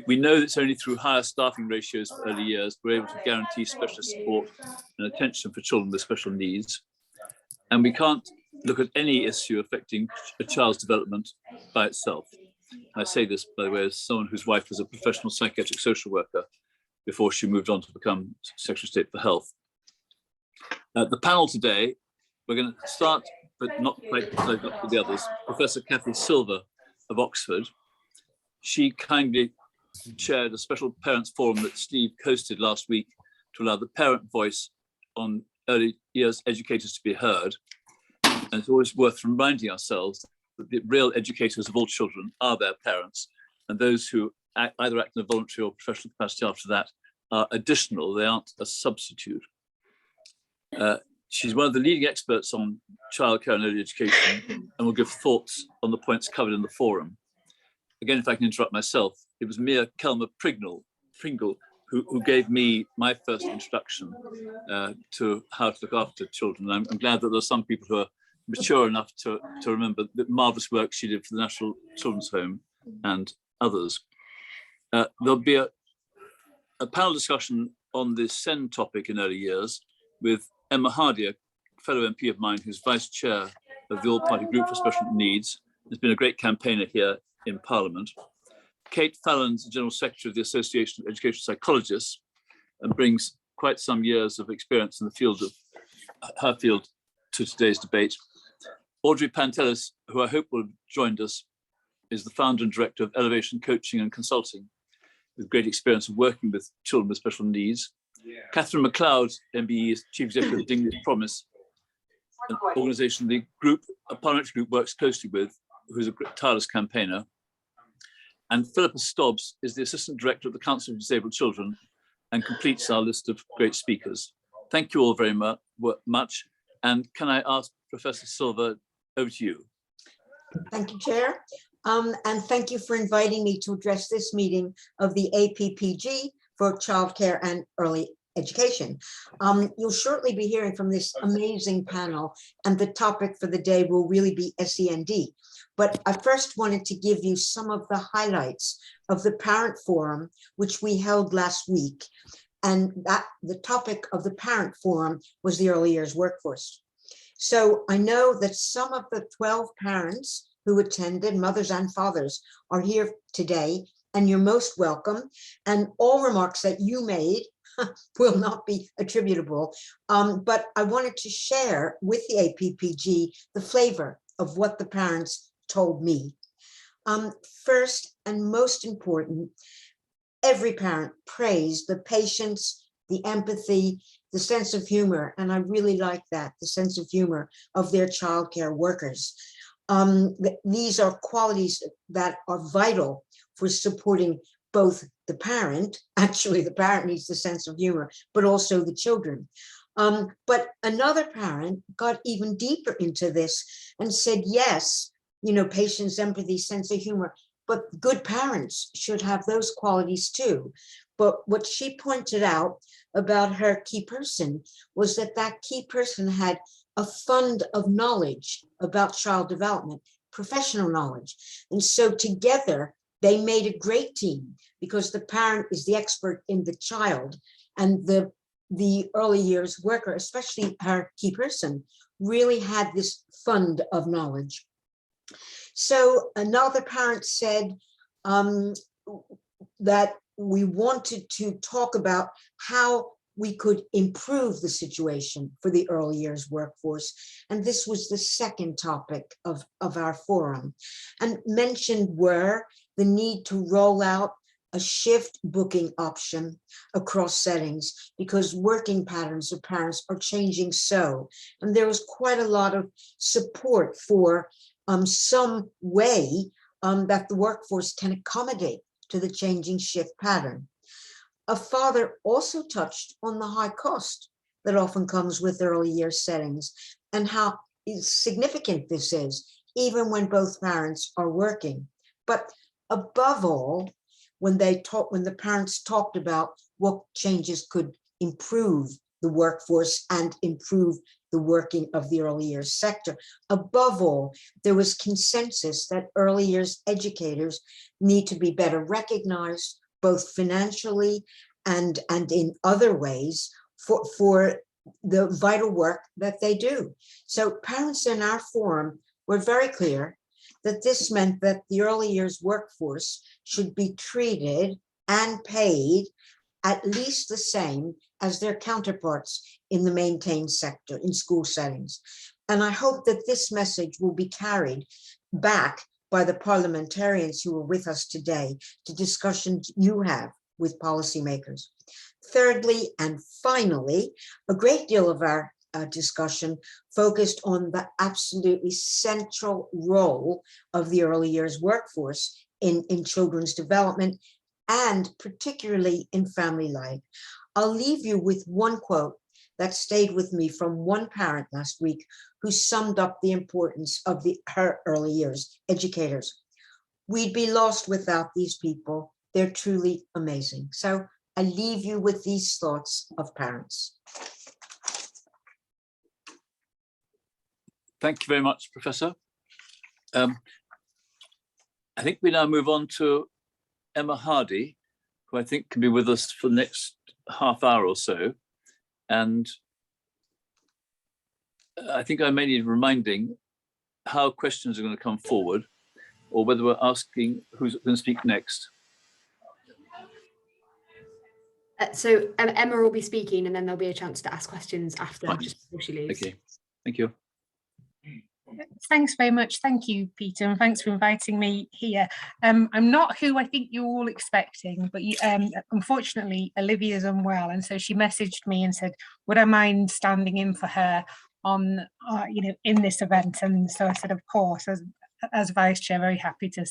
We know that it's only through higher staffing ratios for early years we're able to guarantee specialist support and attention for children with special needs. And we can't look at any issue affecting a child's development by itself. I say this, by the way, as someone whose wife was a professional psychiatric social worker before she moved on to become Secretary of State for Health. The panel today, we're going to start, but not quite as I got to the others, Professor Kathy Silver of Oxford. She kindly chaired a special parents forum that Steve hosted last week to allow the parent voice on early years educators to be heard. And it's always worth reminding ourselves that the real educators of all children are their parents, and those who either act in a voluntary or professional capacity after that are additional, they aren't a substitute. She's one of the leading experts on childcare and early education and will give thoughts on the points covered in the forum. Again, if I can interrupt myself, it was Mia Kelmer-Pringle who gave me my first introduction to how to look after children. I'm glad that there are some people who are mature enough to remember the marvelous work she did for the National Children's Home and others. There'll be a panel discussion on the SEND topic in early years with Emma Hardy, a fellow MP of mine who's vice chair of the All-Party Group for Special Needs. Has been a great campaigner here in Parliament. Kate Fallon's the General Secretary of the Association of Educational Psychologists and brings quite some years of experience in the field of her field to today's debate. Audrey Pantelis, who I hope will have joined us, is the founder and director of Elevation Coaching and Consulting, with great experience of working with children with special needs. Catherine MacLeod, MBE, is Chief Executive of Dingley's Promise, an organisation the group, a parliamentary group, works closely with, who's a tireless campaigner. And Philippa Stobbs is the Assistant Director of the Council of Disabled Children and completes our list of great speakers. Thank you all very much. And can I ask Professor Silver, over to you. Thank you, Chair. And thank you for inviting me to address this meeting of the APPG for Childcare and Early Education. You'll shortly be hearing from this amazing panel, and the topic for the day will really be SEND. But I first wanted to give you some of the highlights of the Parent Forum, which we held last week. And that the topic of the Parent Forum was the early years workforce. So I know that some of the 12 parents who attended, mothers and fathers, are here today, and you're most welcome. And all remarks that you made will not be attributable. But I wanted to share with the APPG the flavor of what the parents told me. First and most important, every parent praised the patience, the empathy, the sense of humor, and I really like that, the sense of humor of their childcare workers. These are qualities that are vital for supporting both the parent, actually the parent needs the sense of humor, but also the children. But another parent got even deeper into this and said, yes, you know, patience, empathy, sense of humor, but good parents should have those qualities too. But what she pointed out about her key person was that that key person had a fund of knowledge about child development, professional knowledge. And so together they made a great team because the parent is the expert in the child, and the early years worker, especially her key person, really had this fund of knowledge. So another parent said that we wanted to talk about how we could improve the situation for the early years workforce. And this was the second topic of our forum. And mentioned were the need to roll out a shift booking option across settings because working patterns of parents are changing so. And there was quite a lot of support for some way that the workforce can accommodate to the changing shift pattern. A father also touched on the high cost that often comes with early years settings and how significant this is, even when both parents are working. But above all, when the parents talked about what changes could improve the workforce and improve the working of the early years sector. Above all, there was consensus that early years educators need to be better recognized, both financially and in other ways, for the vital work that they do. So parents in our forum were very clear that this meant that the early years workforce should be treated and paid at least the same as their counterparts in the maintained sector in school settings. And I hope that this message will be carried back by the parliamentarians who are with us today to discussions you have with policymakers. Thirdly, and finally, a great deal of our discussion focused on the absolutely central role of the early years workforce in children's development, and particularly in family life. I'll leave you with one quote that stayed with me from one parent last week who summed up the importance of her early years educators. We'd be lost without these people. They're truly amazing. So I leave you with these thoughts of parents. Thank you very much, Professor. I think we now move on to Emma Hardy, who I think can be with us for the next half hour or so. And I think I may need reminding how questions are going to come forward, or whether we're asking who's going to speak next. So Emma will be speaking, and then there'll be a chance to ask questions after, Fine. just before she leaves. Okay, thank you. Thanks very much. Thank you, Peter, and thanks for inviting me here. I'm not who I think you're all expecting, but unfortunately, Olivia's unwell, and so she messaged me and said, would I mind standing in for her on, in this event? And so I said, of course, as vice chair, very happy to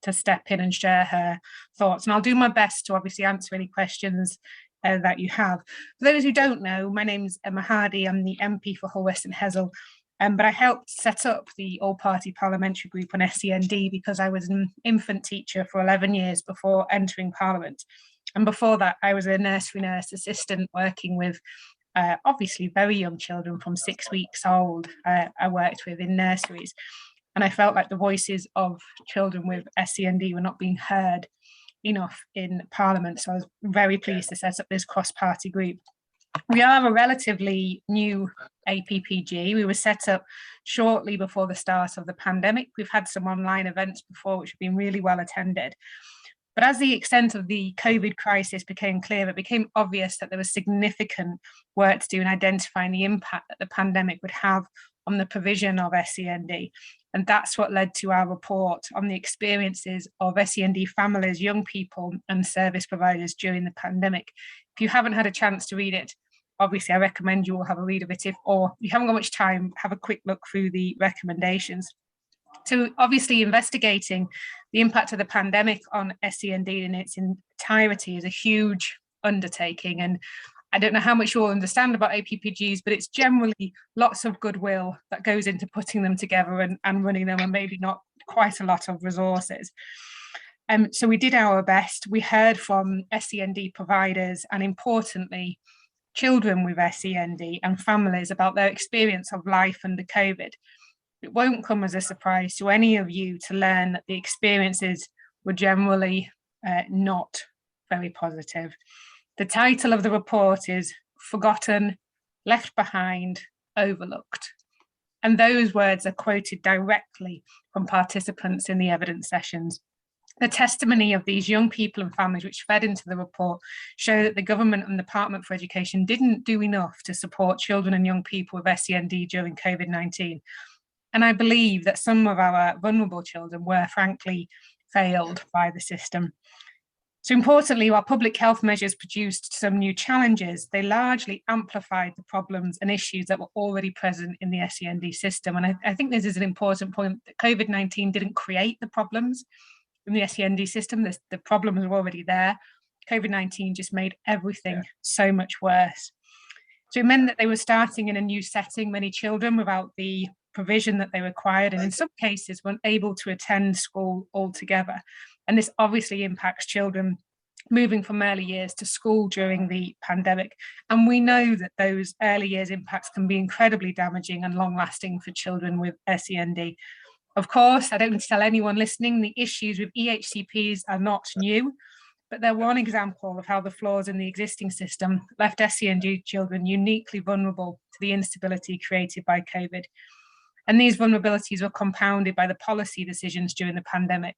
to step in and share her thoughts. And I'll do my best to obviously answer any questions that you have. For those who don't know, my name's Emma Hardy. I'm the MP for Hull West and Hessle. But I helped set up the all-party parliamentary group on SEND because I was an infant teacher for 11 years before entering Parliament. And before that, I was a nursery nurse assistant working with obviously very young children from 6 weeks old. I worked with in nurseries. And I felt like the voices of children with SEND were not being heard enough in Parliament. So I was very pleased to set up this cross-party group. We are a relatively new APPG. We were set up shortly before the start of the pandemic. We've had some online events before, which have been really well attended. But as the extent of the COVID crisis became clear, it became obvious that there was significant work to do in identifying the impact that the pandemic would have on the provision of SEND. And that's what led to our report on the experiences of SEND families, young people and service providers during the pandemic. If you haven't had a chance to read it, obviously I recommend you all have a read of it. Or you haven't got much time, have a quick look through the recommendations. So obviously investigating the impact of the pandemic on SEND in its entirety is a huge undertaking. And I don't know how much you all understand about APPGs, but it's generally lots of goodwill that goes into putting them together and running them, and maybe not quite a lot of resources. So we did our best. We heard from SEND providers and, importantly, children with SEND and families about their experience of life under COVID. It won't come as a surprise to any of you to learn that the experiences were generally not very positive. The title of the report is Forgotten, Left Behind, Overlooked. And those words are quoted directly from participants in the evidence sessions. The testimony of these young people and families which fed into the report show that the government and the Department for Education didn't do enough to support children and young people with SEND during COVID-19. And I believe that some of our vulnerable children were frankly failed by the system. So importantly, while public health measures produced some new challenges, they largely amplified the problems and issues that were already present in the SEND system. And I think this is an important point, that COVID-19 didn't create the problems in the SEND system. The problems were already there. COVID-19 just made everything so much worse. So it meant that they were starting in a new setting, many children without the provision that they required, and in some cases weren't able to attend school altogether. And this obviously impacts children moving from early years to school during the pandemic. And we know that those early years impacts can be incredibly damaging and long lasting for children with SEND. Of course, I don't need to tell anyone listening, the issues with EHCPs are not new, but they're one example of how the flaws in the existing system left SEND children uniquely vulnerable to the instability created by COVID. And these vulnerabilities were compounded by the policy decisions during the pandemic.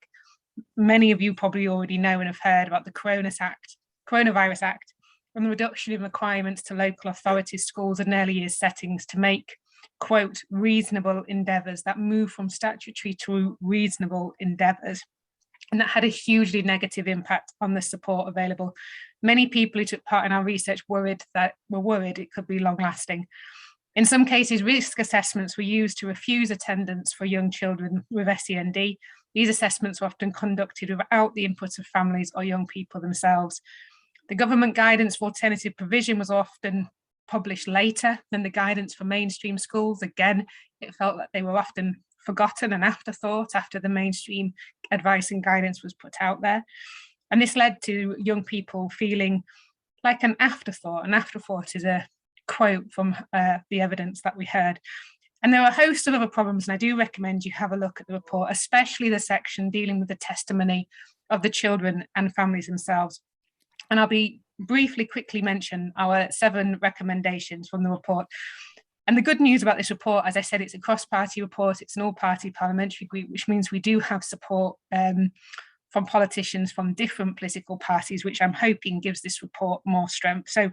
Many of you probably already know and have heard about the Coronavirus Act and the reduction in requirements to local authorities, schools and early years settings to make, quote, reasonable endeavours that move from statutory to reasonable endeavours. And that had a hugely negative impact on the support available. Many people who took part in our research were worried it could be long lasting. In some cases, risk assessments were used to refuse attendance for young children with SEND. These assessments were often conducted without the input of families or young people themselves. The government guidance for alternative provision was often published later than the guidance for mainstream schools. Again, it felt that they were often forgotten and afterthought after the mainstream advice and guidance was put out there. And this led to young people feeling like an afterthought. An afterthought is a quote from the evidence that we heard. And there are a host of other problems, and I do recommend you have a look at the report, especially the section dealing with the testimony of the children and families themselves. And I'll be quickly mention our 7 recommendations from the report. And the good news about this report, as I said, it's a cross-party report, it's an all-party parliamentary group, which means we do have support from politicians from different political parties, which I'm hoping gives this report more strength. So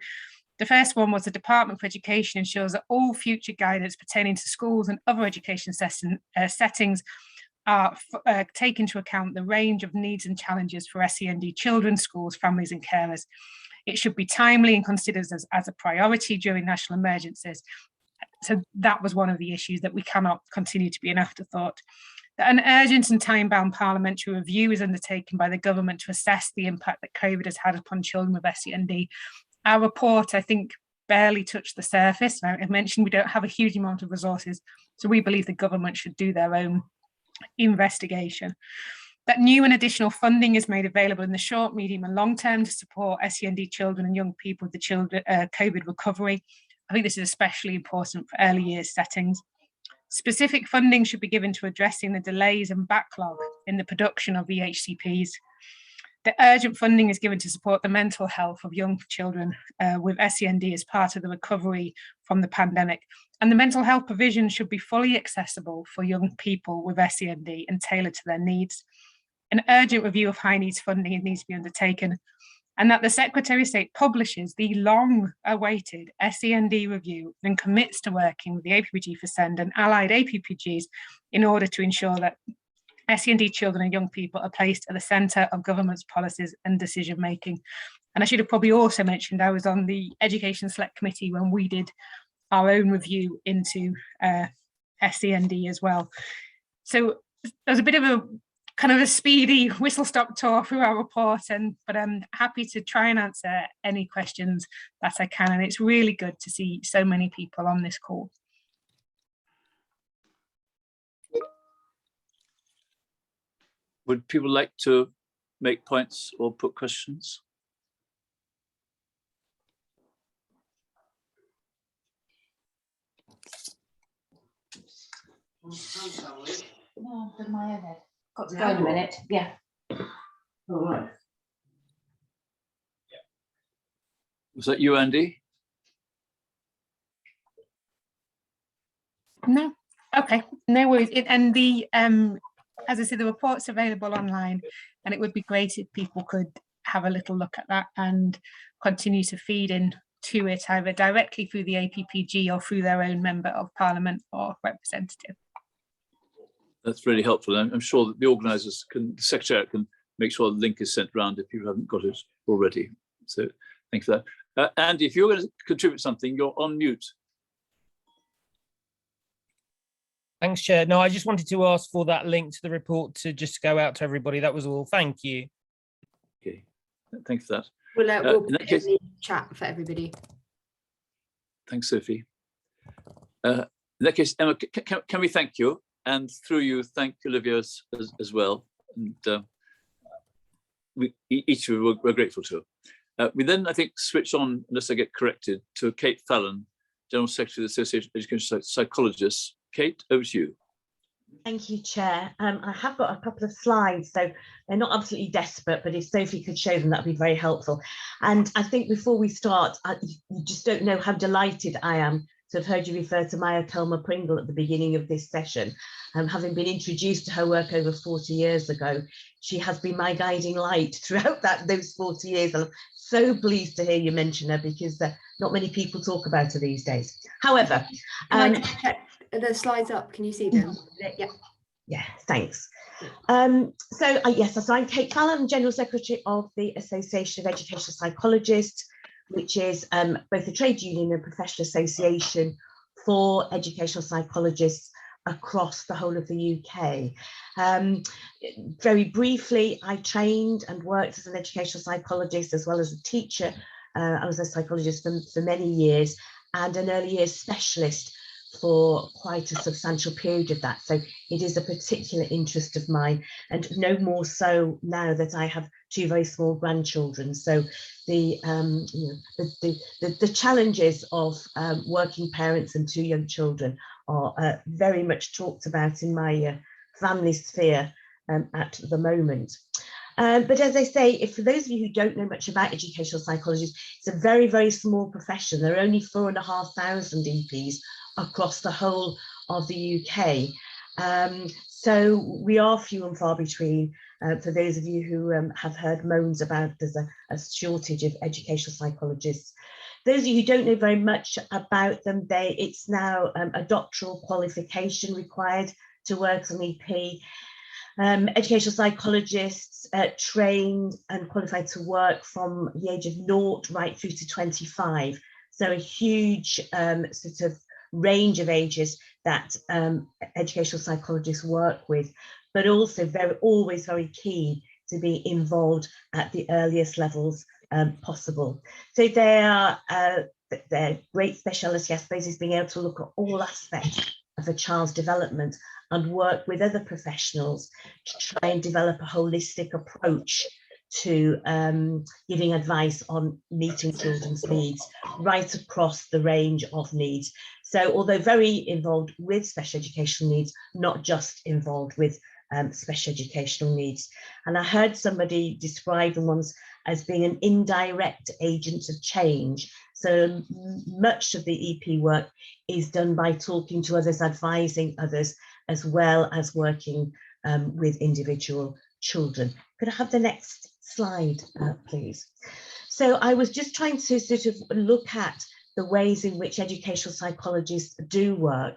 the first one was the Department for Education ensures that all future guidance pertaining to schools and other education settings are take into account the range of needs and challenges for SEND children, schools, families and carers. It should be timely and considered as a priority during national emergencies. So that was one of the issues, that we cannot continue to be an afterthought. An urgent and time-bound parliamentary review is undertaken by the government to assess the impact that COVID has had upon children with SEND. Our report, I think, barely touched the surface. I mentioned we don't have a huge amount of resources, so we believe the government should do their own investigation. That new and additional funding is made available in the short, medium and long term to support SEND children and young people with the COVID recovery. I think this is especially important for early years settings. Specific funding should be given to addressing the delays and backlog in the production of EHCPs. The urgent funding is given to support the mental health of young children with SEND as part of the recovery from the pandemic. And the mental health provision should be fully accessible for young people with SEND and tailored to their needs. An urgent review of high needs funding needs to be undertaken, and that the Secretary of State publishes the long-awaited SEND review and commits to working with the APPG for SEND and allied APPGs in order to ensure that SEND children and young people are placed at the centre of government's policies and decision-making. And I should have probably also mentioned I was on the Education Select Committee when we did our own review into SEND as well. So there's a bit of a kind of a speedy whistle-stop tour through our report, but I'm happy to try and answer any questions that I can. And it's really good to see so many people on this call. Would people like to make points or put questions? No, I've done my own head. Got to go in a minute. Yeah. All right. Was that you, Andy? No, okay, no worries. And the as I said, the report's available online, and it would be great if people could have a little look at that and continue to feed in to it either directly through the APPG or through their own member of parliament or representative. That's really helpful. I'm sure that the organisers the secretariat can make sure the link is sent around if you haven't got it already. So thank you for that. Andy, if you're going to contribute something, you're on mute. Thanks, Chair. No, I just wanted to ask for that link to the report to just go out to everybody. That was all. Thank you. Okay, thanks for that. We'll in put that it case, in the chat for everybody. Thanks, Sophie. In that case, Emma, can we thank you? And through you, thank Olivia as well. And each of you we're grateful to. We then, I think, switch on, unless I get corrected, to Kate Fallon, General Secretary of the Association of Educational Psychologists. Kate, over to you. Thank you, Chair. I have got a couple of slides, so they're not absolutely desperate, but if Sophie could show them, that'd be very helpful. And I think before we start, you just don't know how delighted I am to have heard you refer to Maya Kelmer-Pringle at the beginning of this session. Having been introduced to her work over 40 years ago, she has been my guiding light throughout those 40 years. I'm so pleased to hear you mention her, because not many people talk about her these days. However, Can I just check the slides up? Can you see them? Yeah. Yeah, thanks. Yes, so I'm Kate Fallon, General Secretary of the Association of Educational Psychologists, which is both a trade union and professional association for educational psychologists across the whole of the UK. Very briefly, I trained and worked as an educational psychologist as well as a teacher. I was a psychologist for many years, and an early years specialist for quite a substantial period of that. So it is a particular interest of mine, and no more so now that I have two very small grandchildren. So the challenges of working parents and two young children are very much talked about in my family sphere at the moment. But as I say, if for those of you who don't know much about educational psychologists, it's a very, very small profession. There are only 4,500 EPs across the whole of the UK. So we are few and far between. For those of you who have heard moans about there's a shortage of educational psychologists. Those of you who don't know very much about them, it's now a doctoral qualification required to work as an EP. Educational psychologists trained and qualified to work from the age of 0 right through to 25. So a huge sort of range of ages that educational psychologists work with, but also always very keen to be involved at the earliest levels possible. So their great speciality, I suppose, is being able to look at all aspects of a child's development and work with other professionals to try and develop a holistic approach to giving advice on meeting children's needs right across the range of needs. So although very involved with special educational needs, not just involved with special educational needs. And I heard somebody describe them once as being an indirect agent of change. So much of the EP work is done by talking to others, advising others, as well as working with individual children. Could I have the next slide, please? So I was just trying to sort of look at the ways in which educational psychologists do work.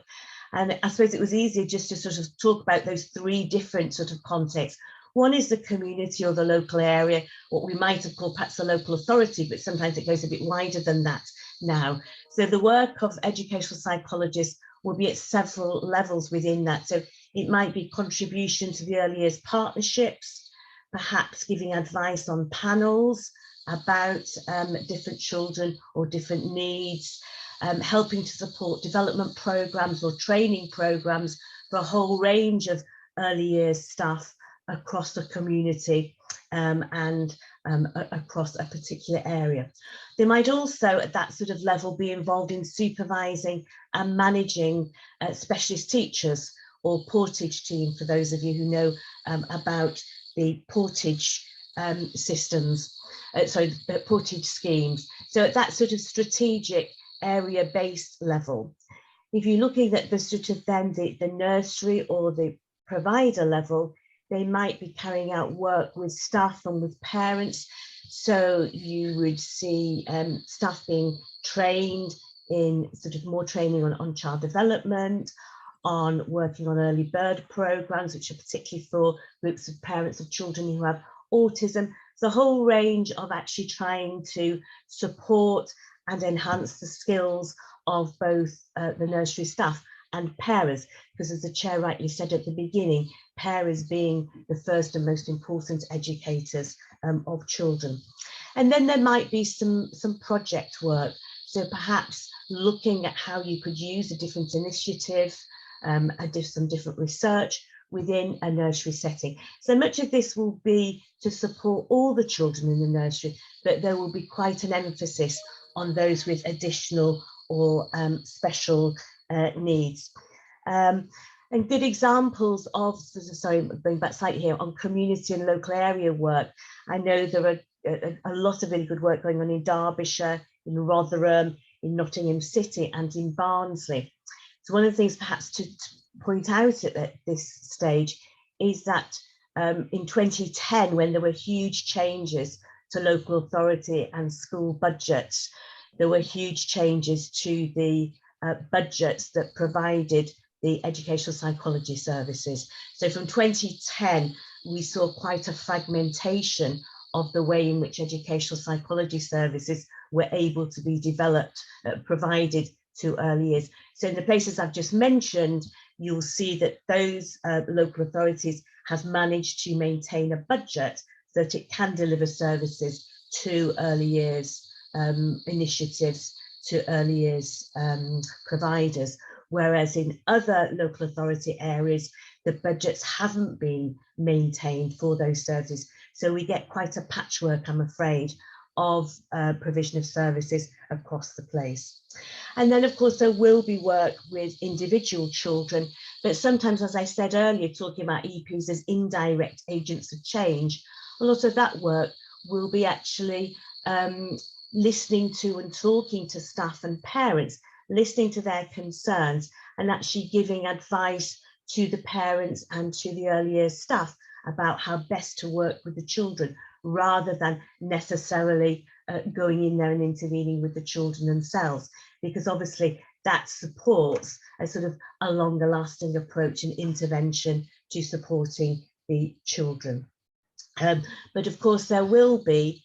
And I suppose it was easier just to sort of talk about those three different sort of contexts. One is the community or the local area, what we might have called perhaps a local authority, but sometimes it goes a bit wider than that now. So the work of educational psychologists will be at several levels within that. So it might be contribution to the early years partnerships, perhaps giving advice on panels about different children or different needs, helping to support development programs or training programs for a whole range of early years staff across the community and across a particular area. They might also at that sort of level be involved in supervising and managing specialist teachers or Portage team, for those of you who know about the Portage systems, Portage schemes. So at that sort of strategic area-based level, if you're looking at the sort of then the nursery or the provider level, they might be carrying out work with staff and with parents. So you would see staff being trained in sort of more training on child development, on working on early bird programs, which are particularly for groups of parents of children who have autism. It's a whole range of actually trying to support and enhance the skills of both the nursery staff and parents, because as the chair rightly said at the beginning, parents being the first and most important educators of children. And then there might be some project work. So perhaps looking at how you could use a different initiative, some different research within a nursery setting. So much of this will be to support all the children in the nursery, but there will be quite an emphasis on those with additional or special needs. And good examples of, sorry, going back slightly here, on community and local area work. I know there are a lot of really good work going on in Derbyshire, in Rotherham, in Nottingham City and in Barnsley. So one of the things perhaps to point out at this stage is that in 2010, when there were huge changes to local authority and school budgets, there were huge changes to the budgets that provided the educational psychology services. So from 2010, we saw quite a fragmentation of the way in which educational psychology services were able to be developed, provided to early years. So in the places I've just mentioned, you'll see that those local authorities have managed to maintain a budget so that it can deliver services to early years initiatives, to early years providers. Whereas in other local authority areas, the budgets haven't been maintained for those services. So we get quite a patchwork, I'm afraid, of provision of services across the place. And then, of course, there will be work with individual children, but sometimes, as I said earlier, talking about EPs as indirect agents of change, a lot of that work will be actually listening to and talking to staff and parents, listening to their concerns and actually giving advice to the parents and to the early years staff about how best to work with the children, rather than necessarily going in there and intervening with the children themselves, because obviously that supports a sort of a longer lasting approach and intervention to supporting the children. But of course there will be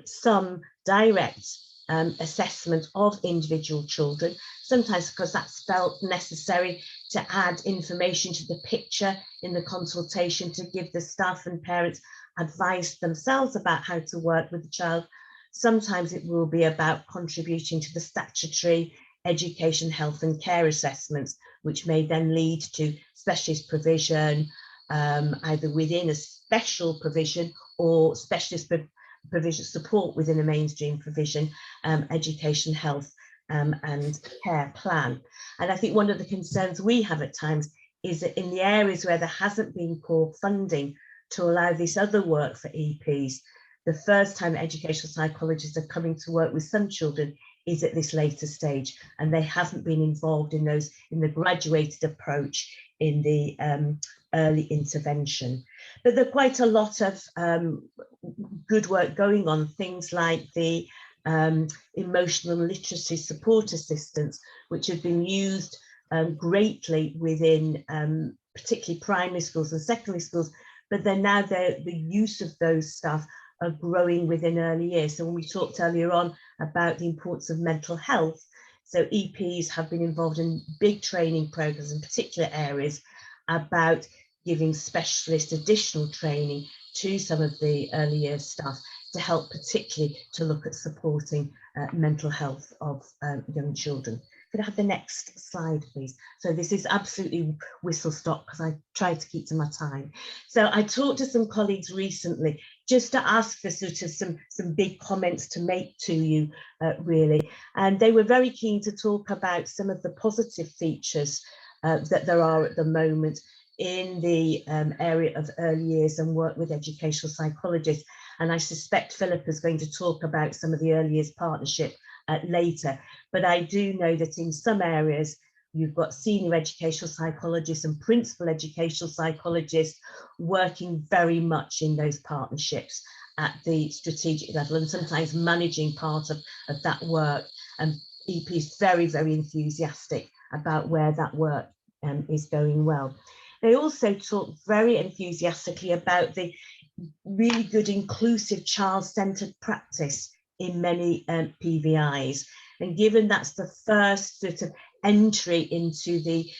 some direct assessment of individual children, sometimes because that's felt necessary to add information to the picture in the consultation, to give the staff and parents advice themselves about how to work with the child. Sometimes it will be about contributing to the statutory education, health and care assessments, which may then lead to specialist provision, either within a special provision or specialist provision support within a mainstream provision, education, health and care plan. And I think one of the concerns we have at times is that in the areas where there hasn't been core funding to allow this other work for EPs, the first time educational psychologists are coming to work with some children is at this later stage, and they haven't been involved in those, in the graduated approach, in the early intervention. But there are quite a lot of good work going on, things like the emotional literacy support assistance, which have been used greatly within particularly primary schools and secondary schools, but then now the use of those staff are growing within early years. So when we talked earlier on about the importance of mental health, so EPs have been involved in big training programs in particular areas about giving specialist additional training to some of the early years staff to help particularly to look at supporting mental health of young children. Could I have the next slide, please? So this is absolutely whistle stop because I tried to keep to my time. So I talked to some colleagues recently just to ask for sort of some big comments to make to you, really. And they were very keen to talk about some of the positive features that there are at the moment in the area of early years and work with educational psychologists. And I suspect Philip is going to talk about some of the early years partnership later. But I do know that in some areas, you've got senior educational psychologists and principal educational psychologists working very much in those partnerships at the strategic level and sometimes managing part of that work. And EP is very, very enthusiastic about where that work is going well. They also talk very enthusiastically about the really good inclusive child-centered practice in many PVIs. And given that's the first sort of entry into the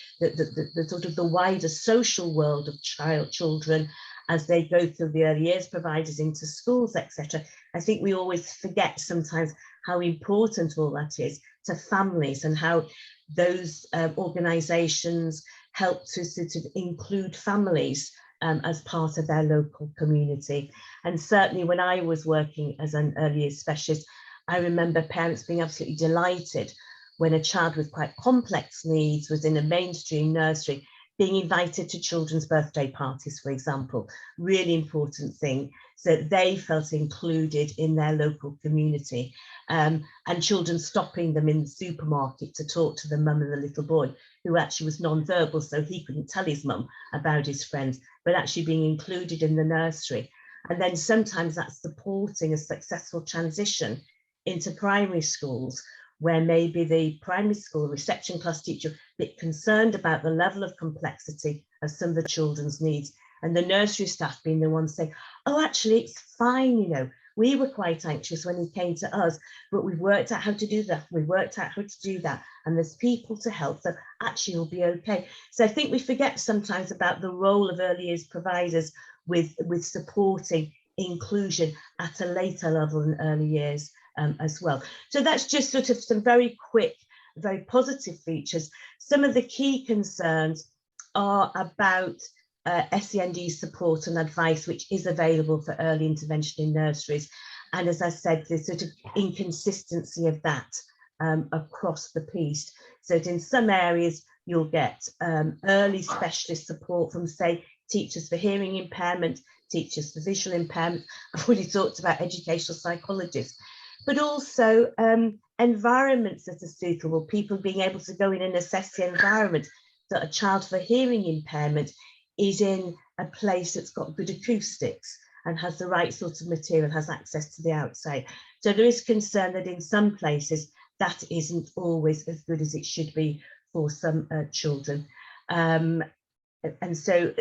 sort of the wider social world of children as they go through the early years providers into schools, etc., I think we always forget sometimes how important all that is to families and how those organisations help to sort of include families as part of their local community. And certainly when I was working as an early years specialist, I remember parents being absolutely delighted when a child with quite complex needs was in a mainstream nursery, being invited to children's birthday parties, for example, really important thing, so that they felt included in their local community. And children stopping them in the supermarket to talk to the mum of the little boy, who actually was non-verbal, so he couldn't tell his mum about his friends, but actually being included in the nursery. And then sometimes that's supporting a successful transition into primary schools, where maybe the primary school reception class teacher a bit concerned about the level of complexity of some of the children's needs, and the nursery staff being the ones saying, oh, actually, it's fine, you know, we were quite anxious when he came to us, but we've worked out how to do that, we worked out how to do that, and there's people to help, so actually you'll be okay. So I think we forget sometimes about the role of early years providers with supporting inclusion at a later level in early years as well. So that's just sort of some very quick, very positive features. Some of the key concerns are about SEND support and advice, which is available for early intervention in nurseries. And as I said, there's sort of inconsistency of that across the piece. So that in some areas, you'll get early specialist support from, say, teachers for hearing impairment, teachers for visual impairment. I've already talked about educational psychologists, but also environments that are suitable, people being able to go in and assess the environment, that a child for hearing impairment is in a place that's got good acoustics and has the right sort of material, has access to the outside. So there is concern that in some places that isn't always as good as it should be for some children. And so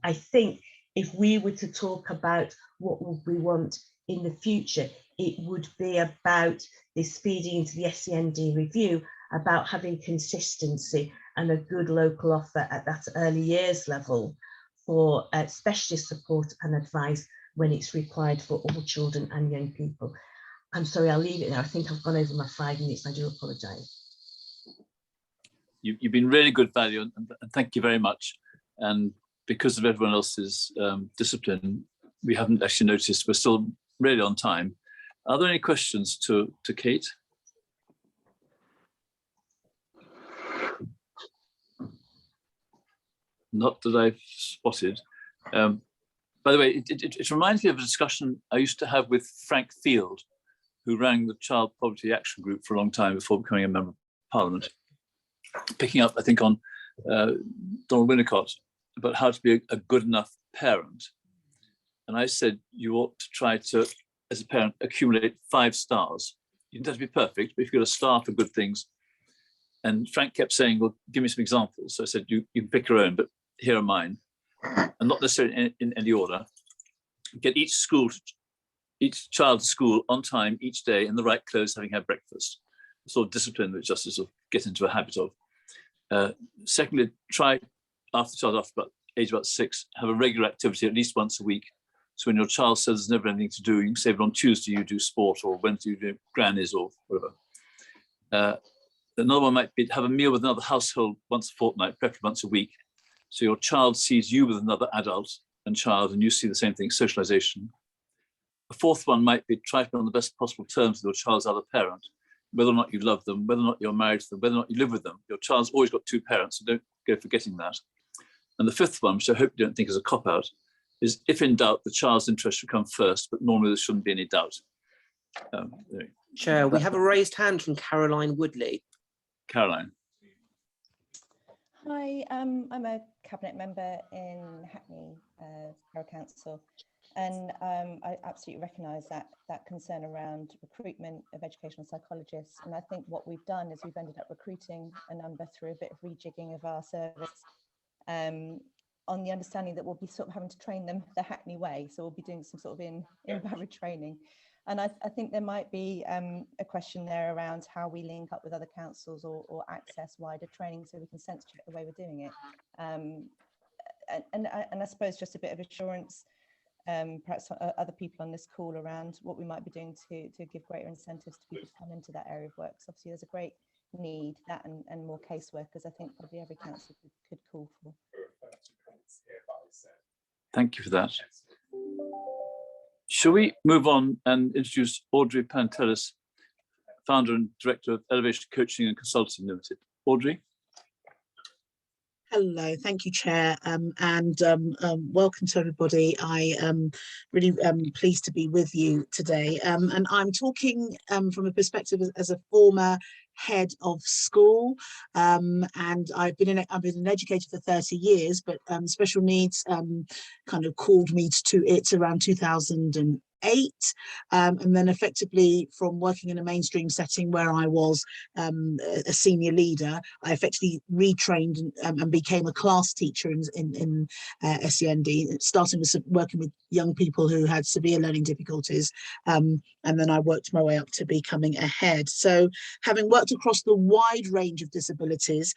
I think if we were to talk about what would we want in the future, it would be about this feeding into the SEND review, about having consistency and a good local offer at that early years level for specialist support and advice when it's required for all children and young people. I'm sorry, I'll leave it there. I think I've gone over my 5 minutes. I do apologise. You've been really good, Valerie, and thank you very much. And because of everyone else's discipline, we haven't actually noticed. We're still really on time. Are there any questions to Kate? Not that I've spotted. By the way, it reminds me of a discussion I used to have with Frank Field, who ran the Child Poverty Action Group for a long time before becoming a member of Parliament, picking up, I think, on Donald Winnicott about how to be a good enough parent. And I said, you ought to try to, as a parent, accumulate 5 stars. You don't have to be perfect, but if you've got a star for good things. And Frank kept saying, well, give me some examples. So I said, you can pick your own, but here are mine. And not necessarily in any order. Get each child to school on time each day in the right clothes, having had breakfast. The sort of discipline that just to sort of get into a habit of. Secondly, try after the child, after age about 6, have a regular activity at least once a week. So when your child says there's never anything to do, you can say, but on Tuesday you do sport, or Wednesday you do grannies, or whatever. Another one might be have a meal with another household once a fortnight, preferably once a week. So your child sees you with another adult and child, and you see the same thing, socialization. A fourth one might be try to be on the best possible terms with your child's other parent, whether or not you love them, whether or not you're married to them, whether or not you live with them. Your child's always got 2 parents, so don't go forgetting that. And the fifth one, which I hope you don't think is a cop-out, is if in doubt, the child's interest should come first, but normally there shouldn't be any doubt. Chair, we have a raised hand from Caroline Woodley. Caroline. Hi, I'm a cabinet member in Hackney Borough Council, and I absolutely recognise that concern around recruitment of educational psychologists. And I think what we've done is we've ended up recruiting a number through a bit of rejigging of our service, on the understanding that we'll be sort of having to train them the Hackney way. So we'll be doing some sort of in-barrage training. And I think there might be a question there around how we link up with other councils or access wider training so we can sense check the way we're doing it. And I suppose just a bit of assurance, perhaps other people on this call around what we might be doing to give greater incentives to people to come into that area of work. So obviously there's a great need, that and more caseworkers, I think probably every council could call for. Thank you for that. Shall we move on and introduce Audrey Pantelis, founder and director of Elevation Coaching and Consulting Limited. Audrey. Hello, thank you, Chair, and welcome to everybody. I am really pleased to be with you today, and I'm talking from a perspective as a former head of school, and I've been an educator for 30 years, but special needs kind of called me to it around 2008, and then effectively from working in a mainstream setting where I was a senior leader, I effectively retrained and became a class teacher in SEND, starting with working with young people who had severe learning difficulties, and then I worked my way up to becoming a head. So having worked across the wide range of disabilities,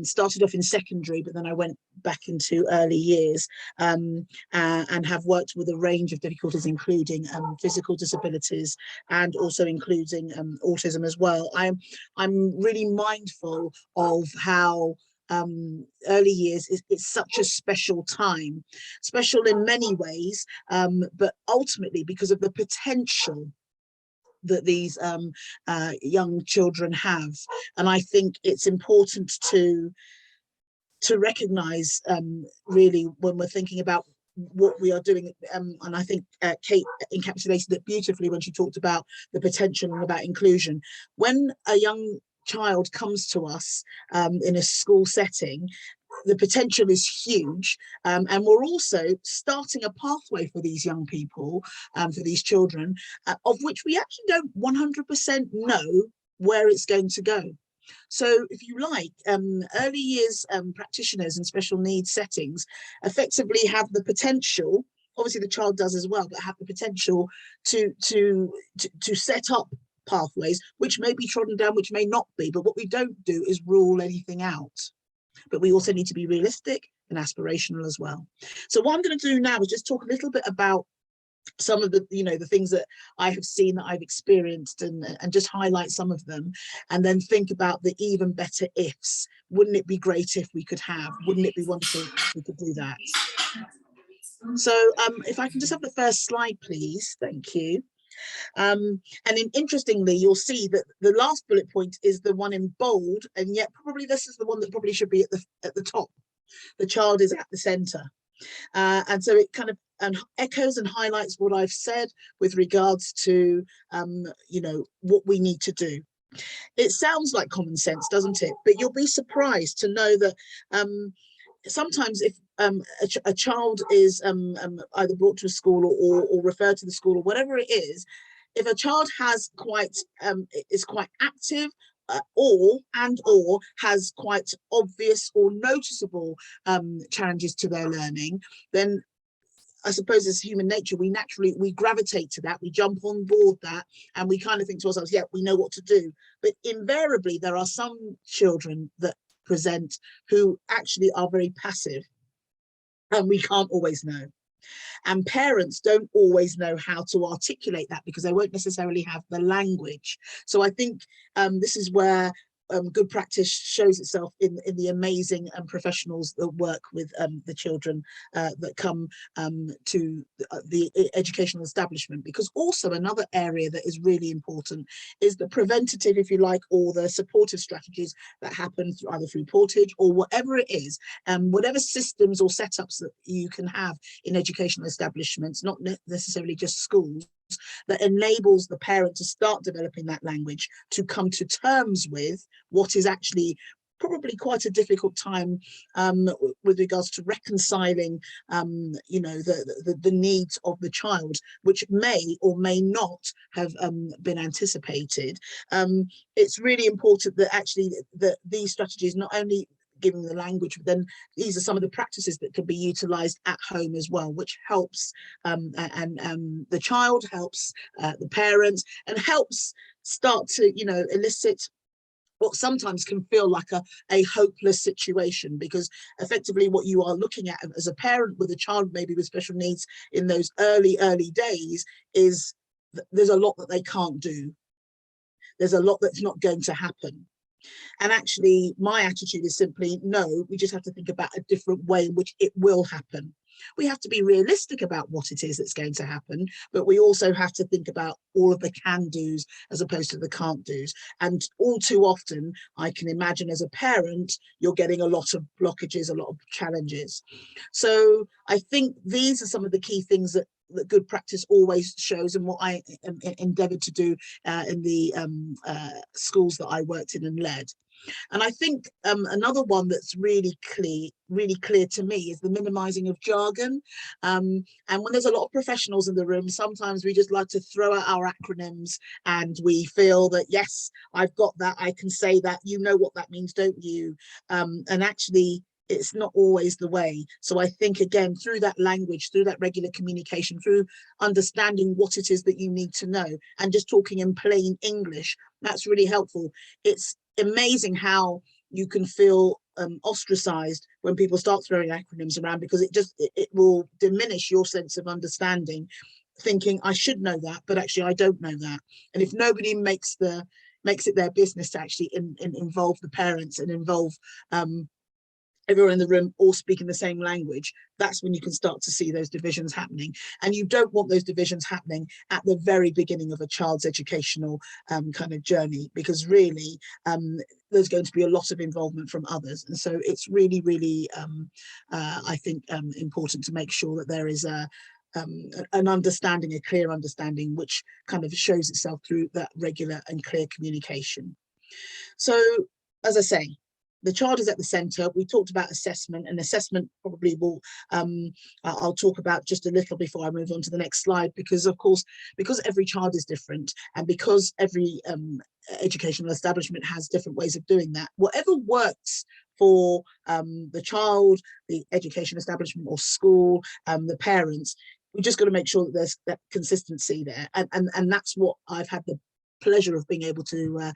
started off in secondary, but then I went back into early years, and have worked with a range of difficulties, including physical disabilities and also including autism as well. I'm really mindful of how early years it's such a special time, special in many ways, but ultimately because of the potential that these young children have. And I think it's important to recognize really when we're thinking about what we are doing, and I think Kate encapsulated it beautifully when she talked about the potential and about inclusion. When a young child comes to us in a school setting, the potential is huge, and we're also starting a pathway for these young people, for these children, of which we actually don't 100% know where it's going to go. So if you like, early years practitioners in special needs settings effectively have the potential, obviously the child does as well, but have the potential to set up pathways which may be trodden down, which may not be, but what we don't do is rule anything out. But we also need to be realistic and aspirational as well. So what I'm going to do now is just talk a little bit about some of the, the things that I have seen, that I've experienced, and just highlight some of them, and then think about the even better ifs. Wouldn't it be great if we could have? Wouldn't it be wonderful if we could do that? So if I can just have the first slide, please. Thank you. And interestingly, you'll see that the last bullet point is the one in bold, and yet probably this is the one that probably should be at the top. The child is at the center. And so it kind of echoes and highlights what I've said with regards to, what we need to do. It sounds like common sense, doesn't it? But you'll be surprised to know that sometimes if a child is either brought to a school or referred to the school or whatever it is, if a child has is quite active, or has quite obvious or noticeable challenges to their learning, then I suppose as human nature, we gravitate to that, we jump on board that, and we kind of think to ourselves, yeah, we know what to do. But invariably, there are some children that present who actually are very passive, and we can't always know. And parents don't always know how to articulate that because they won't necessarily have the language. So I think this is where good practice shows itself in the amazing professionals that work with the children that come to the educational establishment. Because also another area that is really important is the preventative, if you like, or the supportive strategies that happen either through portage or whatever it is, whatever systems or setups that you can have in educational establishments, not necessarily just schools, that enables the parent to start developing that language, to come to terms with what is actually probably quite a difficult time with regards to reconciling the needs of the child, which may or may not have been anticipated. It's really important that actually that these strategies not only giving the language, but then these are some of the practices that can be utilized at home as well, which helps the child, helps the parents, and helps start to elicit what sometimes can feel like a hopeless situation, because effectively what you are looking at as a parent with a child maybe with special needs in those early days is there's a lot that they can't do. There's a lot that's not going to happen. And actually, my attitude is simply, no, we just have to think about a different way in which it will happen. We have to be realistic about what it is that's going to happen, but we also have to think about all of the can-dos as opposed to the can't-dos. And all too often, I can imagine as a parent, you're getting a lot of blockages, a lot of challenges. So I think these are some of the key things that good practice always shows, and what I endeavoured to do in the schools that I worked in and led. And I think another one that's really clear to me is the minimizing of jargon. And when there's a lot of professionals in the room, sometimes we just like to throw out our acronyms and we feel that, yes, I've got that, I can say that, you know what that means, don't you? And actually, it's not always the way. So I think, again, through that language, through that regular communication, through understanding what it is that you need to know and just talking in plain English, that's really helpful. It's amazing how you can feel ostracized when people start throwing acronyms around, because it will diminish your sense of understanding, thinking I should know that, but actually I don't know that. And if nobody makes it their business to actually involve the parents and involve everyone in the room all speaking the same language, that's when you can start to see those divisions happening. And you don't want those divisions happening at the very beginning of a child's educational kind of journey, because really there's going to be a lot of involvement from others. And so it's really, really, I think, important to make sure that there is an understanding, a clear understanding, which kind of shows itself through that regular and clear communication. So, as I say, the child is at the centre. We talked about assessment, and assessment probably will, I'll talk about just a little before I move on to the next slide, because of course, because every child is different, and because every educational establishment has different ways of doing that, whatever works for the child, the education establishment or school, the parents, we've just got to make sure that there's that consistency there. And that's what I've had the pleasure of being able to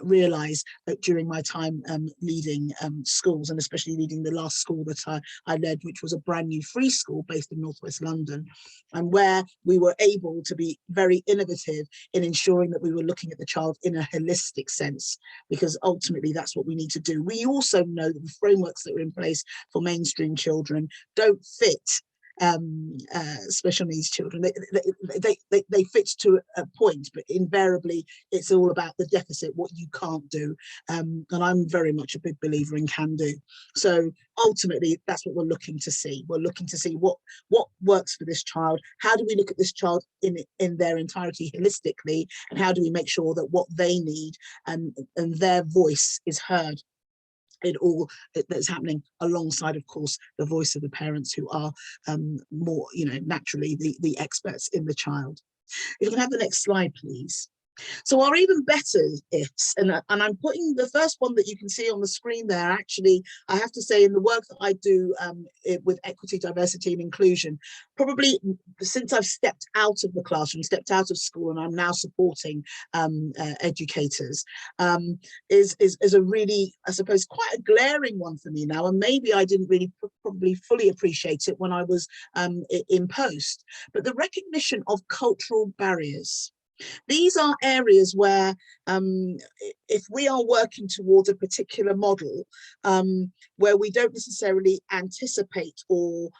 realise during my time leading schools, and especially leading the last school that I led, which was a brand new free school based in Northwest London, and where we were able to be very innovative in ensuring that we were looking at the child in a holistic sense, because ultimately that's what we need to do. We also know that the frameworks that are in place for mainstream children don't fit special needs children. They fit to a point, but invariably it's all about the deficit, what you can't do, and I'm very much a big believer in can do. So ultimately that's what we're looking to see. We're looking to see what works for this child, how do we look at this child in their entirety holistically, and how do we make sure that what they need and their voice is heard in all that's happening, alongside, of course, the voice of the parents, who are more, naturally the experts in the child. If you can have the next slide, please. So our even better ifs, and I'm putting the first one that you can see on the screen there. Actually, I have to say, in the work that I do with equity, diversity and inclusion, probably since I've stepped out of the classroom, stepped out of school, and I'm now supporting educators, is a really, I suppose, quite a glaring one for me now. And maybe I didn't really probably fully appreciate it when I was in post, but the recognition of cultural barriers. These are areas where if we are working towards a particular model where we don't necessarily anticipate or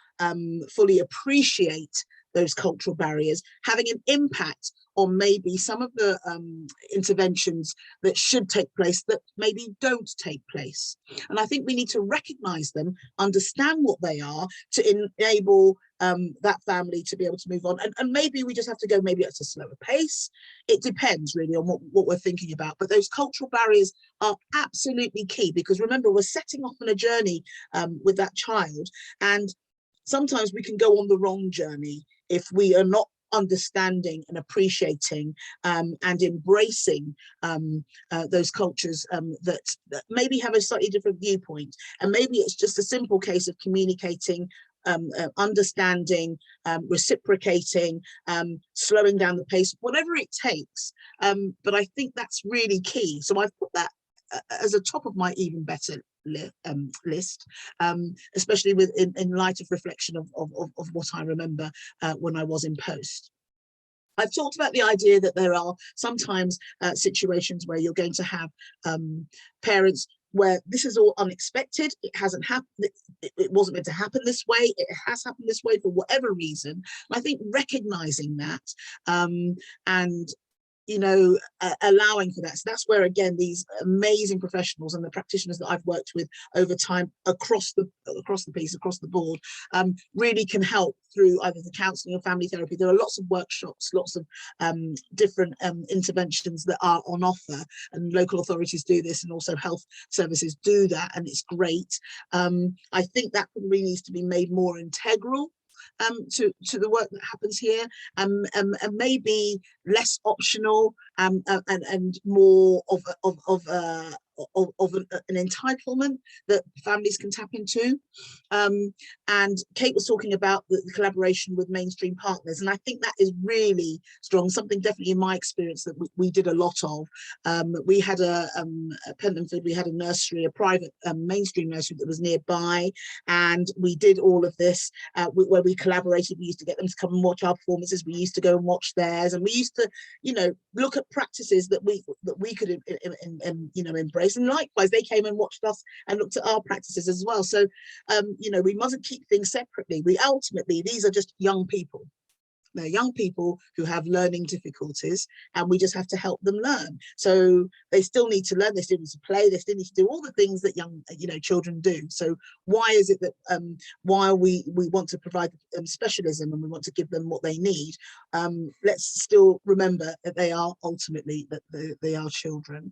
fully appreciate those cultural barriers, having an impact on maybe some of the interventions that should take place that maybe don't take place. And I think we need to recognise them, understand what they are, to enable that family to be able to move on. And maybe we just have to go maybe at a slower pace. It depends really on what we're thinking about. But those cultural barriers are absolutely key, because remember, we're setting off on a journey with that child, and sometimes we can go on the wrong journey if we are not understanding and appreciating and embracing those cultures that maybe have a slightly different viewpoint. And maybe it's just a simple case of communicating, understanding, reciprocating, slowing down the pace, whatever it takes. But I think that's really key. So I've put that as a top of my even better list, especially in light of reflection of what I remember when I was in post. I've talked about the idea that there are sometimes situations where you're going to have parents where this is all unexpected. It hasn't happened. It wasn't meant to happen this way. It has happened this way for whatever reason. And I think recognizing that and allowing for that. So that's where, again, these amazing professionals and the practitioners that I've worked with over time across the board really can help through either the counselling or family therapy. There are lots of workshops, lots of different interventions that are on offer, and local authorities do this, and also health services do that, and it's great. I think that really needs to be made more integral to the work that happens here, and maybe less optional and more of an entitlement that families can tap into. And Kate was talking about the collaboration with mainstream partners, and I think that is really strong, something definitely in my experience that we did a lot of. We had at Pentonville, we had a nursery, a private mainstream nursery that was nearby, and we did all of this where we collaborated. We used to get them to come and watch our performances, we used to go and watch theirs, and we used to look at practices that we could embrace, and likewise they came and watched us and looked at our practices as well. So we mustn't keep things separately. These are just young people. They're young people who have learning difficulties, and we just have to help them learn. So they still need to learn, they still need to play, they still need to do all the things that young children do. So why is it that while we want to provide specialism and we want to give them what they need, let's still remember that they are ultimately they are children.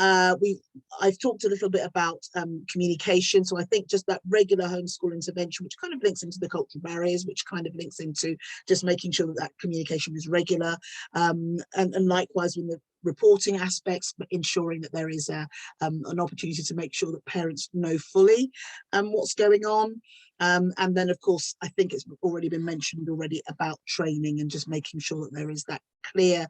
I've talked a little bit about communication, so I think just that regular homeschool intervention, which kind of links into the cultural barriers, which kind of links into just making sure that communication is regular, and likewise with the reporting aspects, but ensuring that there is an opportunity to make sure that parents know fully what's going on. And then, of course, I think it's already been mentioned already about training, and just making sure that there is that clear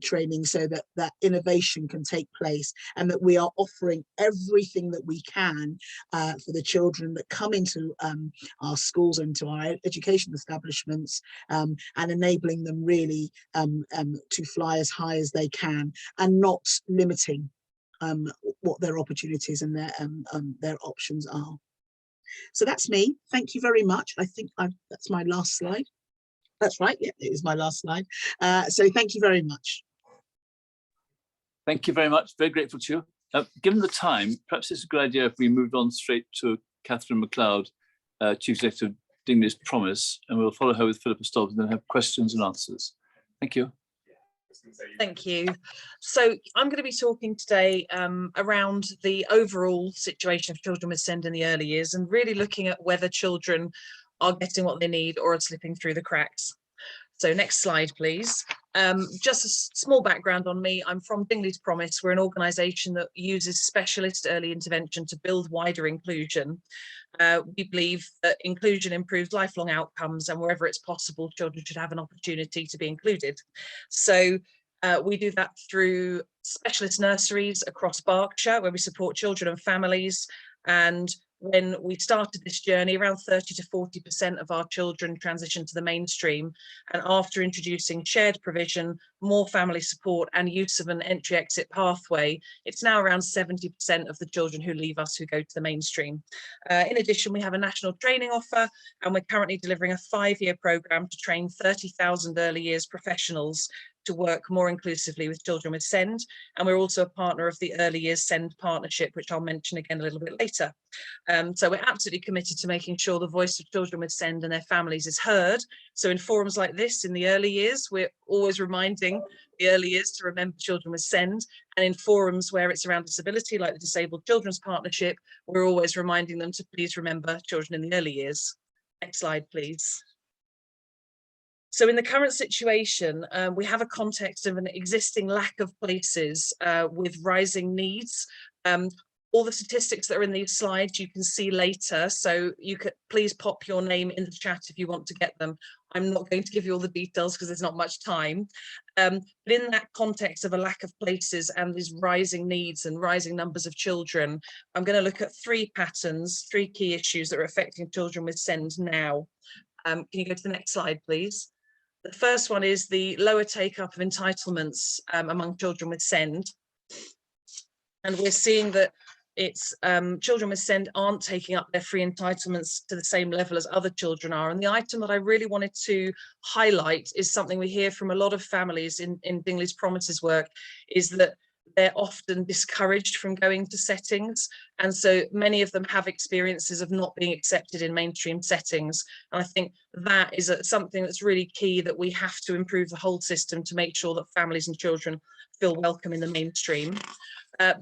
training, so that that innovation can take place, and that we are offering everything that we can for the children that come into our schools, into our education establishments, and enabling them really to fly as high as they can, and not limiting what their opportunities and their options are. So that's me. Thank you very much. I think that's my last slide. That's right. Yeah, it was my last slide. So thank you very much. Thank you very much. Very grateful to you. Given the time, perhaps it's a good idea if we moved on straight to Catherine MacLeod, Chief Executive Dingley's Promise, and we'll follow her with Philippa Stobbs and then have questions and answers. Thank you. Thank you. So I'm going to be talking today around the overall situation of children with SEND in the early years, and really looking at whether children are getting what they need or are slipping through the cracks. So next slide, please. Just a small background on me. I'm from Dingley's Promise. We're an organisation that uses specialist early intervention to build wider inclusion. We believe that inclusion improves lifelong outcomes, and wherever it's possible, children should have an opportunity to be included. So we do that through specialist nurseries across Berkshire, where we support children and families. And when we started this journey, around 30 to 40% of our children transitioned to the mainstream. And after introducing shared provision, more family support, and use of an entry-exit pathway, it's now around 70% of the children who leave us who go to the mainstream. In addition, we have a national training offer, and we're currently delivering a 5-year programme to train 30,000 early years professionals to work more inclusively with children with SEND. And we're also a partner of the Early Years SEND Partnership, which I'll mention again a little bit later. So we're absolutely committed to making sure the voice of children with SEND and their families is heard. So in forums like this, in the early years, we're always reminding the early years to remember children with SEND. And in forums where it's around disability, like the Disabled Children's Partnership, we're always reminding them to please remember children in the early years. Next slide, please. So in the current situation, we have a context of an existing lack of places with rising needs. All the statistics that are in these slides you can see later, so you could please pop your name in the chat if you want to get them. I'm not going to give you all the details because there's not much time. But in that context of a lack of places and these rising needs and rising numbers of children, I'm going to look at 3 patterns, 3 key issues that are affecting children with SEND now. Can you go to the next slide, please? The first one is the lower take-up of entitlements among children with SEND. And we're seeing that it's children with SEND aren't taking up their free entitlements to the same level as other children are. And the item that I really wanted to highlight is something we hear from a lot of families in Dingley's Promises work, is that they're often discouraged from going to settings. And so many of them have experiences of not being accepted in mainstream settings. And I think that is something that's really key, that we have to improve the whole system to make sure that families and children feel welcome in the mainstream.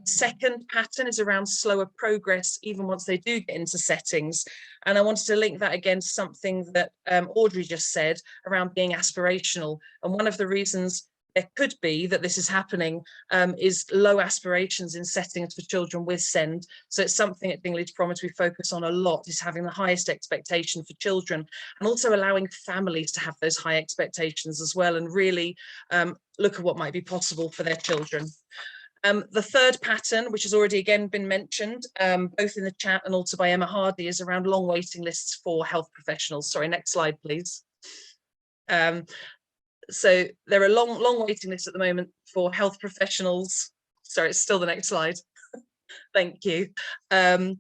Second pattern is around slower progress, even once they do get into settings. And I wanted to link that again to something that Audrey just said around being aspirational. And one of the reasons there could be that this is happening is low aspirations in settings for children with SEND. So it's something at Dingley's Promise we focus on a lot, is having the highest expectation for children, and also allowing families to have those high expectations as well, and really look at what might be possible for their children. The third pattern, which has already again been mentioned, both in the chat and also by Emma Hardy, is around long waiting lists for health professionals. Sorry, next slide, please. So there are long waiting lists at the moment for health professionals. Sorry, it's still the next slide. Thank you. And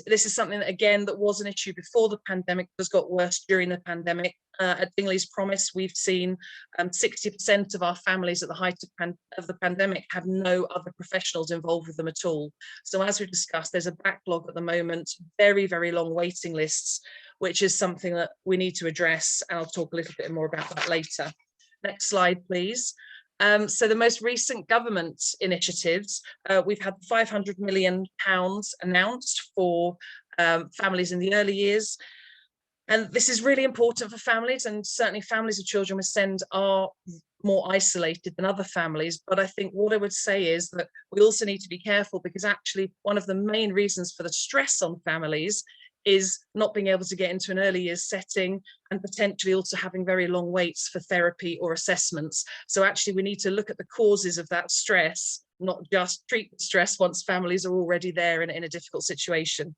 this is something that, again, that was an issue before the pandemic, has got worse during the pandemic. At Dingley's Promise, we've seen 60% of our families at the height of the pandemic had no other professionals involved with them at all. So as we discussed, there's a backlog at the moment, very, very long waiting lists, which is something that we need to address. And I'll talk a little bit more about that later. Next slide, please. So the most recent government initiatives, we've had £500 million announced for families in the early years. And this is really important for families, and certainly families of children with SEND are more isolated than other families. But I think what I would say is that we also need to be careful, because actually one of the main reasons for the stress on families is not being able to get into an early years setting, and potentially also having very long waits for therapy or assessments. So actually we need to look at the causes of that stress, not just treat the stress once families are already there in a difficult situation.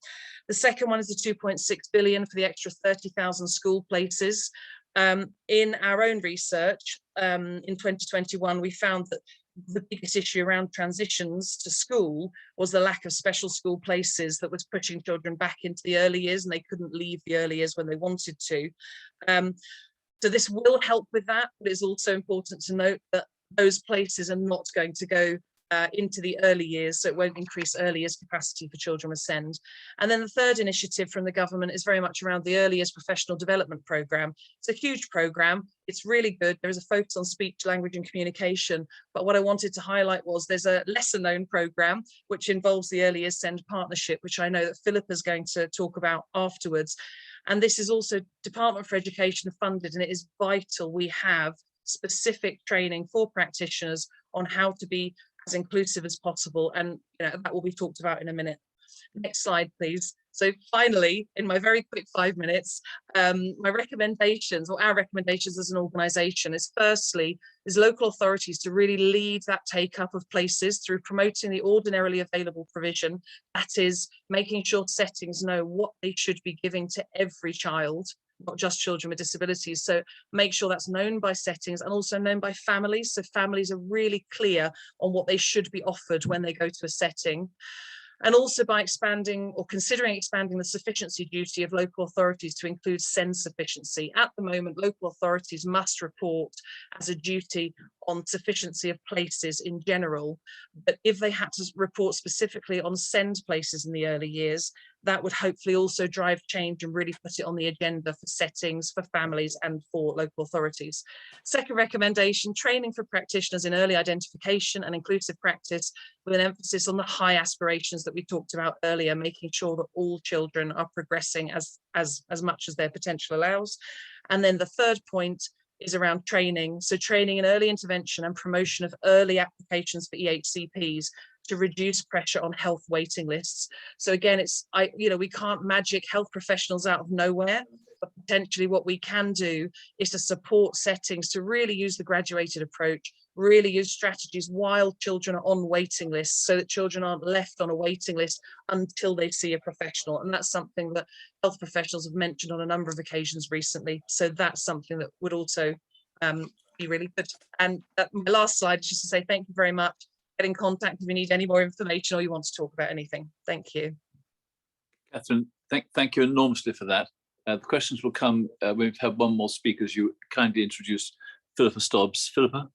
The second one is the 2.6 billion for the extra 30,000 school places. In our own research in 2021, we found that the biggest issue around transitions to school was the lack of special school places that was pushing children back into the early years, and they couldn't leave the early years when they wanted to. So this will help with that, but it's also important to note that those places are not going to go into the early years, so it won't increase early years capacity for children with SEND. And then the third initiative from the government is very much around the early years professional development programme. It's a huge programme, it's really good. There is a focus on speech, language and communication, but what I wanted to highlight was there's a lesser known programme which involves the early years SEND partnership, which I know that Philippa is going to talk about afterwards. And this is also Department for Education funded, and it is vital we have specific training for practitioners on how to be as inclusive as possible, and that will be talked about in a minute. Next slide, please. So finally, in my very quick 5 minutes, my recommendations, or our recommendations as an organisation, is firstly, is local authorities to really lead that take up of places through promoting the ordinarily available provision. That is, making sure settings know what they should be giving to every child, not just children with disabilities. So make sure that's known by settings and also known by families, so families are really clear on what they should be offered when they go to a setting. And also by expanding or considering expanding the sufficiency duty of local authorities to include SEND sufficiency. At the moment, local authorities must report as a duty on sufficiency of places in general, but if they had to report specifically on SEND places in the early years, that would hopefully also drive change and really put it on the agenda for settings, for families and for local authorities. Second recommendation, training for practitioners in early identification and inclusive practice, with an emphasis on the high aspirations that we talked about earlier, making sure that all children are progressing as much as their potential allows. And then the third point is around training. So training in early intervention and promotion of early applications for EHCPs to reduce pressure on health waiting lists. So again, we can't magic health professionals out of nowhere, but potentially what we can do is to support settings to really use the graduated approach, really use strategies while children are on waiting lists, so that children aren't left on a waiting list until they see a professional. And that's something that health professionals have mentioned on a number of occasions recently. So that's something that would also be really good. And my last slide is just to say thank you very much. Get in contact if you need any more information or you want to talk about anything. Thank you. Catherine, thank you enormously for that. The questions will come when we've had one more speaker, as you kindly introduced Philippa Stobbs. Philippa.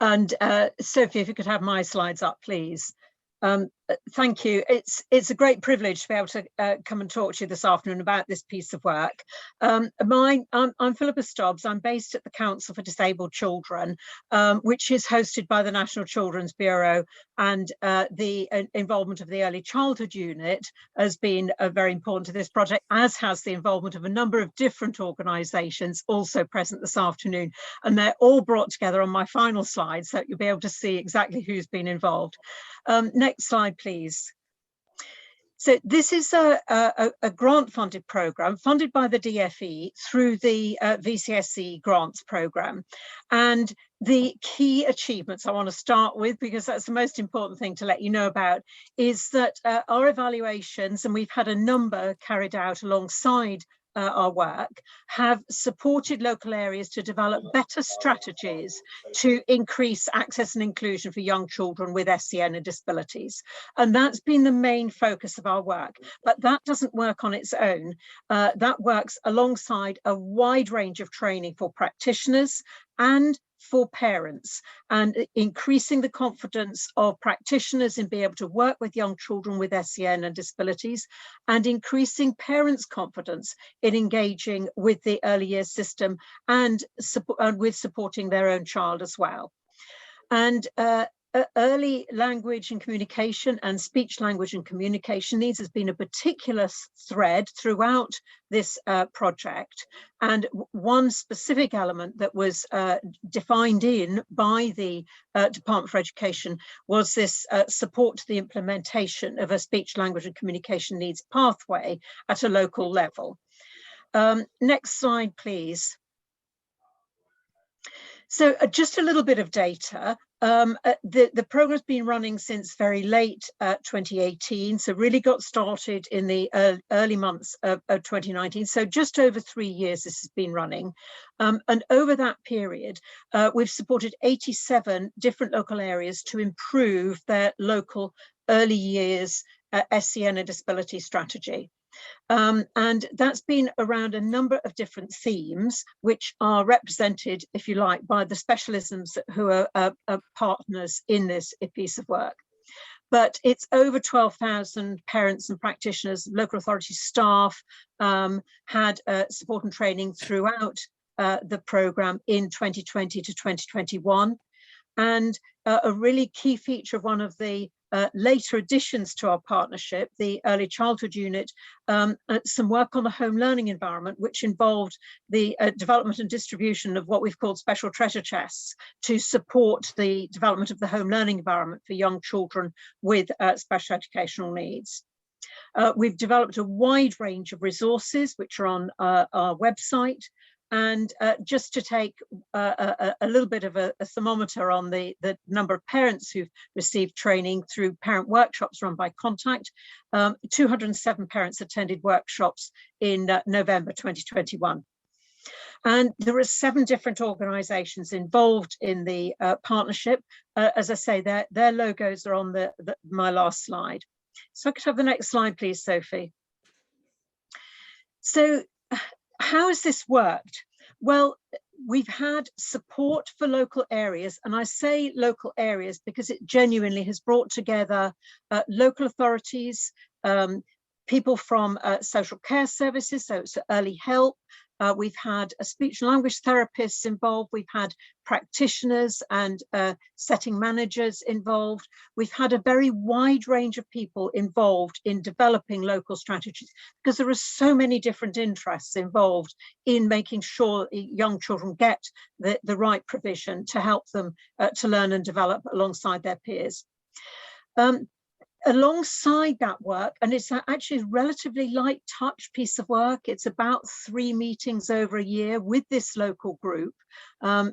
And Sophie, if you could have my slides up, please. Thank you. It's a great privilege to be able to come and talk to you this afternoon about this piece of work. I'm Philippa Stobbs. I'm based at the Council for Disabled Children, which is hosted by the National Children's Bureau, and the involvement of the Early Childhood Unit has been very important to this project, as has the involvement of a number of different organisations also present this afternoon. And they're all brought together on my final slide, so you'll be able to see exactly who's been involved. Next slide, please. So this is a grant-funded programme funded by the DFE through the VCSE grants programme. And the key achievements I want to start with, because that's the most important thing to let you know about, is that our evaluations, and we've had a number carried out alongside our work, have supported local areas to develop better strategies to increase access and inclusion for young children with SEN and disabilities. And that's been the main focus of our work. But that doesn't work on its own. That works alongside a wide range of training for practitioners and for parents, and increasing the confidence of practitioners in being able to work with young children with SEN and disabilities, and increasing parents' confidence in engaging with the early years system and with supporting their own child as well. And early language and communication and speech language and communication needs has been a particular thread throughout this project. And one specific element that was defined in by the Department for Education was this support to the implementation of a speech language and communication needs pathway at a local level. Next slide, please. So just a little bit of data. The program's been running since very late 2018, so really got started in the early months of 2019. So just over 3 years this has been running. And over that period, we've supported 87 different local areas to improve their local early years SEN and disability strategy. And that's been around a number of different themes, which are represented, if you like, by the specialisms who are partners in this piece of work. But it's over 12,000 parents and practitioners, local authority staff had support and training throughout the programme in 2020 to 2021. And a really key feature of one of the later additions to our partnership, the Early Childhood Unit, some work on the home learning environment, which involved the development and distribution of what we've called special treasure chests to support the development of the home learning environment for young children with special educational needs. We've developed a wide range of resources which are on our website. And just to take a little bit of a thermometer on the number of parents who've received training through parent workshops run by Contact, 207 parents attended workshops in November 2021. And there are 7 different organisations involved in the partnership. As I say, their logos are on my last slide. So I could have the next slide, please, Sophie. So, how has this worked? Well, we've had support for local areas, and I say local areas because it genuinely has brought together local authorities, people from social care services, so it's early help. We've had speech and language therapists involved. We've had practitioners and setting managers involved. We've had a very wide range of people involved in developing local strategies, because there are so many different interests involved in making sure young children get the right provision to help them to learn and develop alongside their peers. Alongside that work, and it's actually a relatively light touch piece of work, it's about 3 meetings over a year with this local group.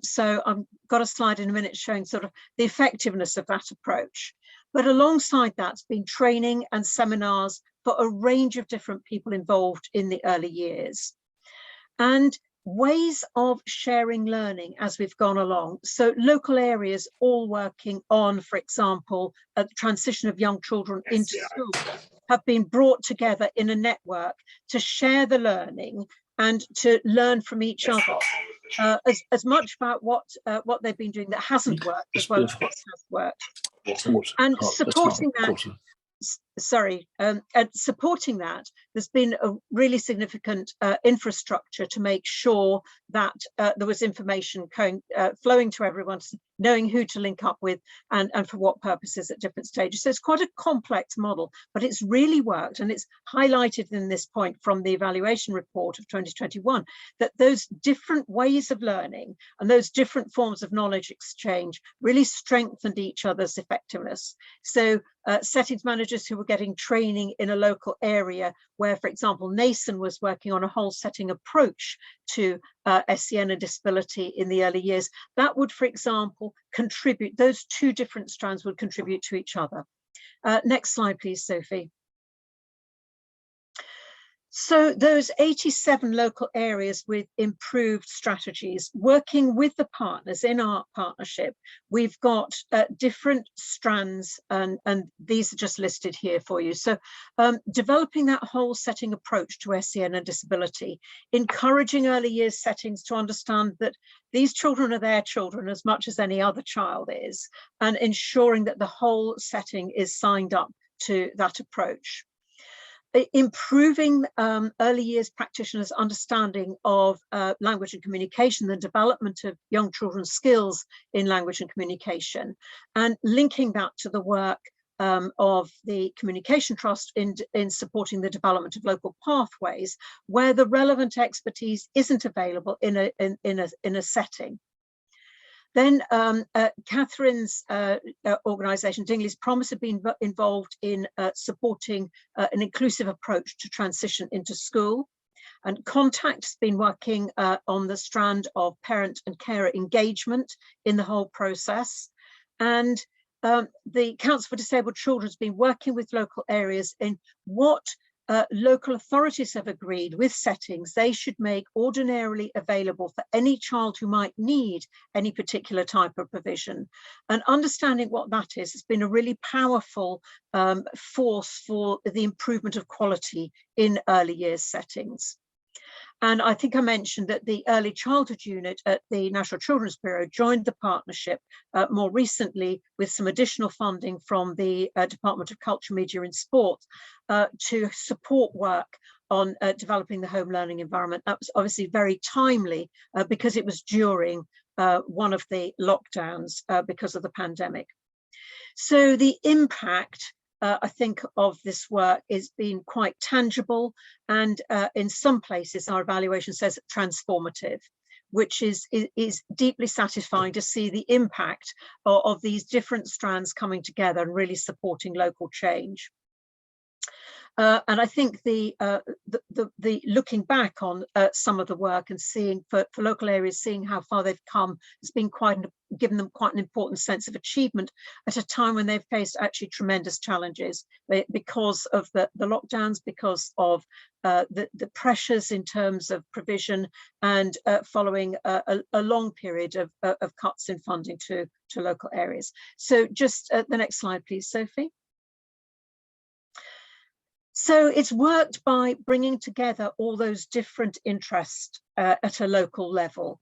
So I've got a slide in a minute showing sort of the effectiveness of that approach. But alongside that's been training and seminars for a range of different people involved in the early years. and ways of sharing learning as we've gone along. So local areas all working on, for example, the transition of young children into school have been brought together in a network to share the learning and to learn from each other. As much about what they've been doing that hasn't worked as well as what has worked. And supporting that, supporting that, there's been a really significant infrastructure to make sure that there was information flowing to everyone, knowing who to link up with and for what purposes at different stages. So it's quite a complex model, but it's really worked, and it's highlighted in this point from the evaluation report of 2021 that those different ways of learning and those different forms of knowledge exchange really strengthened each other's effectiveness. So settings managers who were getting training in a local area where, for example, NASON was working on a whole setting approach to SEN and disability in the early years, that would, for example, contribute, those two different strands would contribute to each other. Next slide, please, Sophie. So those 87 local areas with improved strategies, working with the partners in our partnership, we've got different strands, and these are just listed here for you. So developing that whole setting approach to SEN and disability, encouraging early years settings to understand that these children are their children as much as any other child is, and ensuring that the whole setting is signed up to that approach. Improving early years practitioners' understanding of language and communication, the development of young children's skills in language and communication, and linking that to the work of the Communication Trust in supporting the development of local pathways where the relevant expertise isn't available in a setting. Then Catherine's organisation, Dingley's Promise, have been involved in supporting an inclusive approach to transition into school. And Contact's been working on the strand of parent and carer engagement in the whole process. And the Council for Disabled Children has been working with local areas in what local authorities have agreed with settings they should make ordinarily available for any child who might need any particular type of provision. And understanding what that is has been a really powerful force for the improvement of quality in early years settings. And I think I mentioned that the Early Childhood Unit at the National Children's Bureau joined the partnership more recently with some additional funding from the Department of Culture, Media and Sport to support work on developing the home learning environment. That was obviously very timely because it was during one of the lockdowns because of the pandemic. So the impact I think of this work is being quite tangible, and in some places our evaluation says transformative, which is deeply satisfying to see the impact of these different strands coming together and really supporting local change. And I think the looking back on some of the work and seeing for local areas, seeing how far they've come has been given them quite an important sense of achievement at a time when they've faced actually tremendous challenges because of the lockdowns, because of the pressures in terms of provision, and following a long period of cuts in funding to local areas. So just the next slide, please, Sophie. So it's worked by bringing together all those different interests at a local level.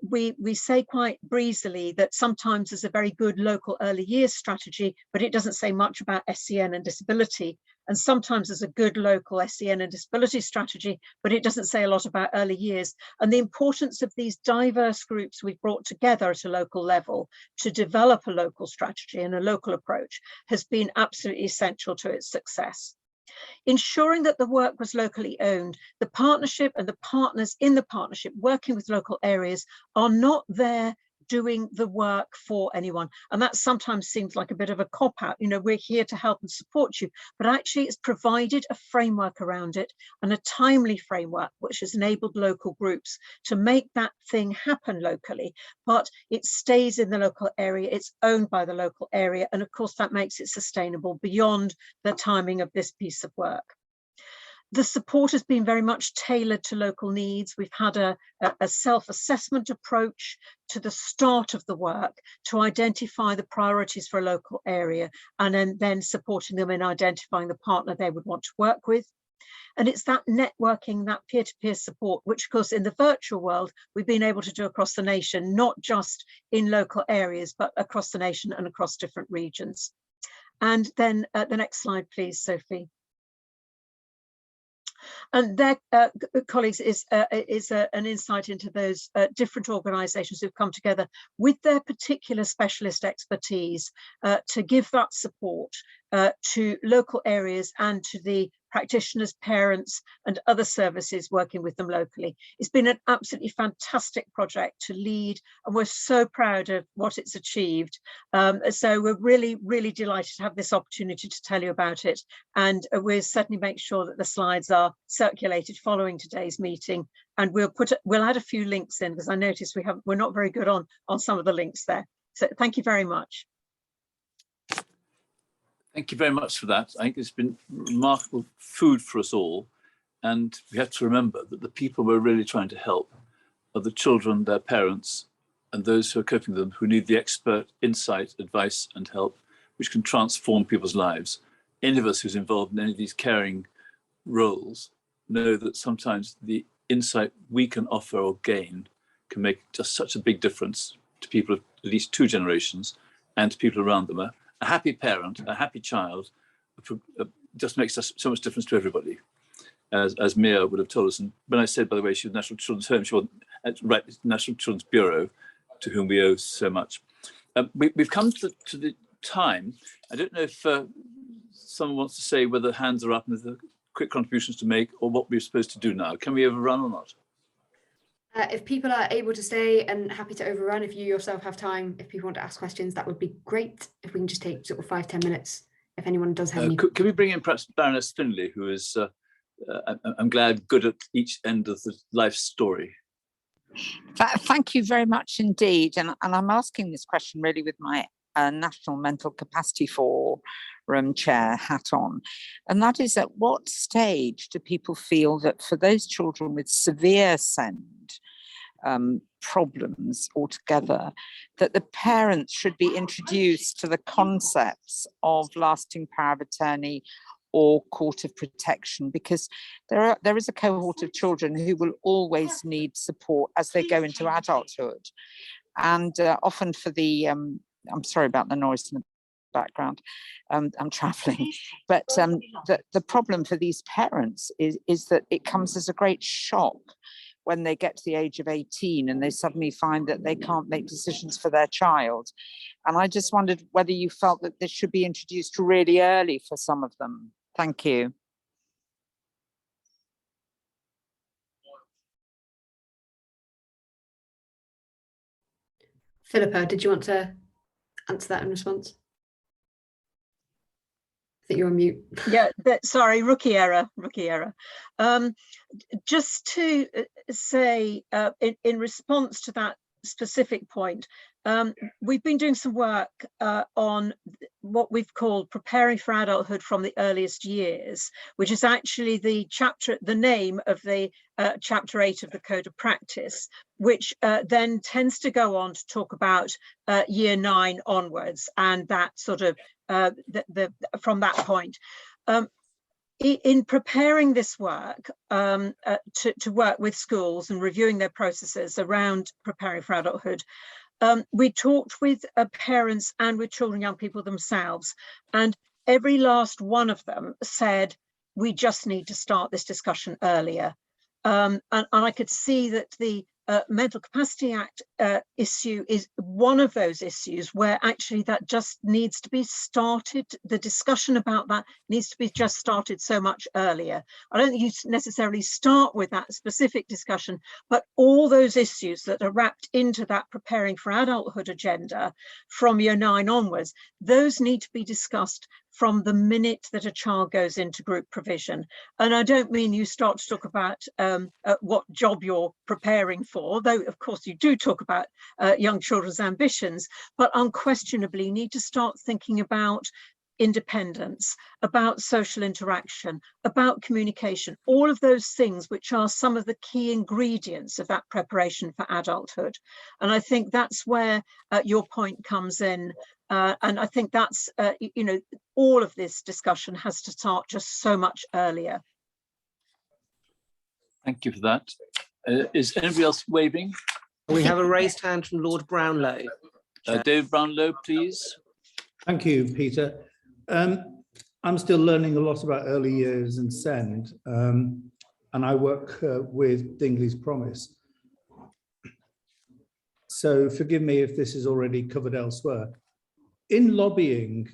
We say quite breezily that sometimes there's a very good local early years strategy, but it doesn't say much about SEN and disability. And sometimes there's a good local SEN and disability strategy, but it doesn't say a lot about early years. And the importance of these diverse groups we've brought together at a local level to develop a local strategy and a local approach has been absolutely essential to its success. Ensuring that the work was locally owned, the partnership and the partners in the partnership working with local areas are not there doing the work for anyone. And that sometimes seems like a bit of a cop-out. You know, we're here to help and support you, but actually it's provided a framework around it, and a timely framework which has enabled local groups to make that thing happen locally, but it stays in the local area, it's owned by the local area, and of course that makes it sustainable beyond the timing of this piece of work. The support has been very much tailored to local needs. We've had a self-assessment approach to the start of the work to identify the priorities for a local area, and then supporting them in identifying the partner they would want to work with. And it's that networking, that peer-to-peer support, which of course in the virtual world, we've been able to do across the nation, not just in local areas, but across the nation and across different regions. And then the next slide, please, Sophie. And their colleagues is an insight into those different organisations who've come together with their particular specialist expertise to give that support to local areas and to the practitioners, parents and other services working with them locally. It's been an absolutely fantastic project to lead, and we're so proud of what it's achieved. So we're really, really delighted to have this opportunity to tell you about it, and we'll certainly make sure that the slides are circulated following today's meeting, and we'll add a few links in, because I noticed we're not very good on some of the links there. So thank you very much. Thank you very much for that. I think it's been remarkable food for us all. And we have to remember that the people we're really trying to help are the children, their parents, and those who are coping with them, who need the expert insight, advice, and help, which can transform people's lives. Any of us who's involved in any of these caring roles know that sometimes the insight we can offer or gain can make just such a big difference to people of at least 2 generations and to people around them. A happy parent, a happy child, just makes so much difference to everybody, as Mia would have told us. And when I said, by the way, she was National Children's Home, she wasn't right, National Children's Bureau, to whom we owe so much. We've come to the time. I don't know if someone wants to say whether hands are up and there's quick contributions to make, or what we're supposed to do now. Can we overrun or not? If people are able to stay and happy to overrun, if you yourself have time, if people want to ask questions, that would be great. If we can just take sort of 5-10 minutes, if anyone does have any. Can we bring in perhaps Baroness Finlay, who is, I'm glad, good at each end of the life story? Thank you very much indeed. And I'm asking this question really with my National Mental Capacity Forum chair hat on. And that is, at what stage do people feel that for those children with severe SEND problems altogether, that the parents should be introduced to the concepts of lasting power of attorney or court of protection, because there is a cohort of children who will always need support as they go into adulthood. And often for the, I'm sorry about the noise in the background, I'm traveling, but the problem for these parents is that it comes as a great shock when they get to the age of 18 and they suddenly find that they can't make decisions for their child. And I just wondered whether you felt that this should be introduced really early for some of them. Thank you. Philippa, did you want to answer that in response? I think you're on mute. Yeah, sorry, rookie error. Just to say, in response to that specific point, we've been doing some work on what we've called preparing for adulthood from the earliest years, which is actually the name of the chapter 8 of the Code of Practice, which then tends to go on to talk about year 9 onwards, and that sort of from that point. In preparing this work to work with schools and reviewing their processes around preparing for adulthood, we talked with parents and with children and young people themselves, and every last one of them said, we just need to start this discussion earlier. And I could see that the Mental Capacity Act issue is one of those issues where actually that just needs to be started. The discussion about that needs to be just started so much earlier. I don't think you necessarily start with that specific discussion, but all those issues that are wrapped into that preparing for adulthood agenda from year 9 onwards, those need to be discussed from the minute that a child goes into group provision. And I don't mean you start to talk about what job you're preparing for, though of course you do talk about young children's ambitions, but unquestionably need to start thinking about independence, about social interaction, about communication, all of those things which are some of the key ingredients of that preparation for adulthood. And I think that's where your point comes in. And I think that's, you know, all of this discussion has to start just so much earlier. Thank you for that. Is anybody else waving? We have a raised hand from Lord Brownlow. David Brownlow, please. Thank you, Peter. I'm still learning a lot about early years and SEND, and I work with Dingley's Promise. So forgive me if this is already covered elsewhere. In lobbying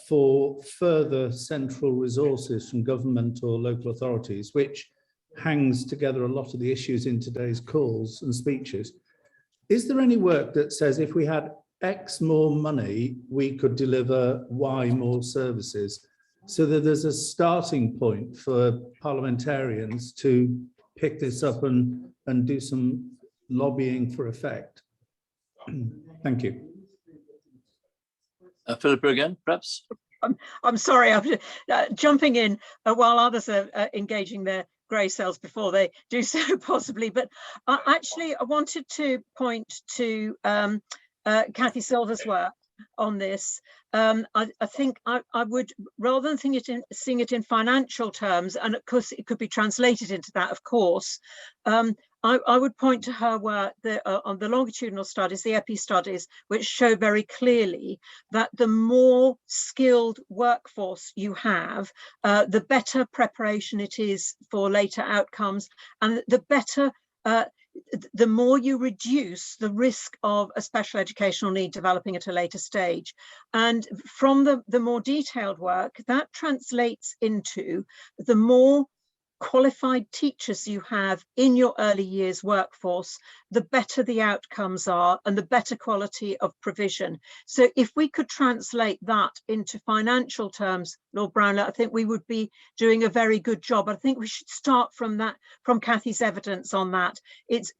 for further central resources from government or local authorities, which hangs together a lot of the issues in today's calls and speeches, is there any work that says if we had X more money, we could deliver Y more services, so that there's a starting point for parliamentarians to pick this up and do some lobbying for effect? Thank you. Philippa again, perhaps? I'm sorry, I'm jumping in while others are engaging their grey cells before they do so possibly, but actually I wanted to point to Kathy Silver's work on this. I think I would, rather than seeing it in financial terms, and of course it could be translated into that, of course, I would point to her work on the longitudinal studies, the EPI studies, which show very clearly that the more skilled workforce you have, the better preparation it is for later outcomes, and the better, the more you reduce the risk of a special educational need developing at a later stage. And from the more detailed work, that translates into the more qualified teachers you have in your early years workforce, the better the outcomes are and the better quality of provision. So if we could translate that into financial terms, Lord Brownlow, I think we would be doing a very good job. I think we should start from that, from Kathy's evidence on that. It's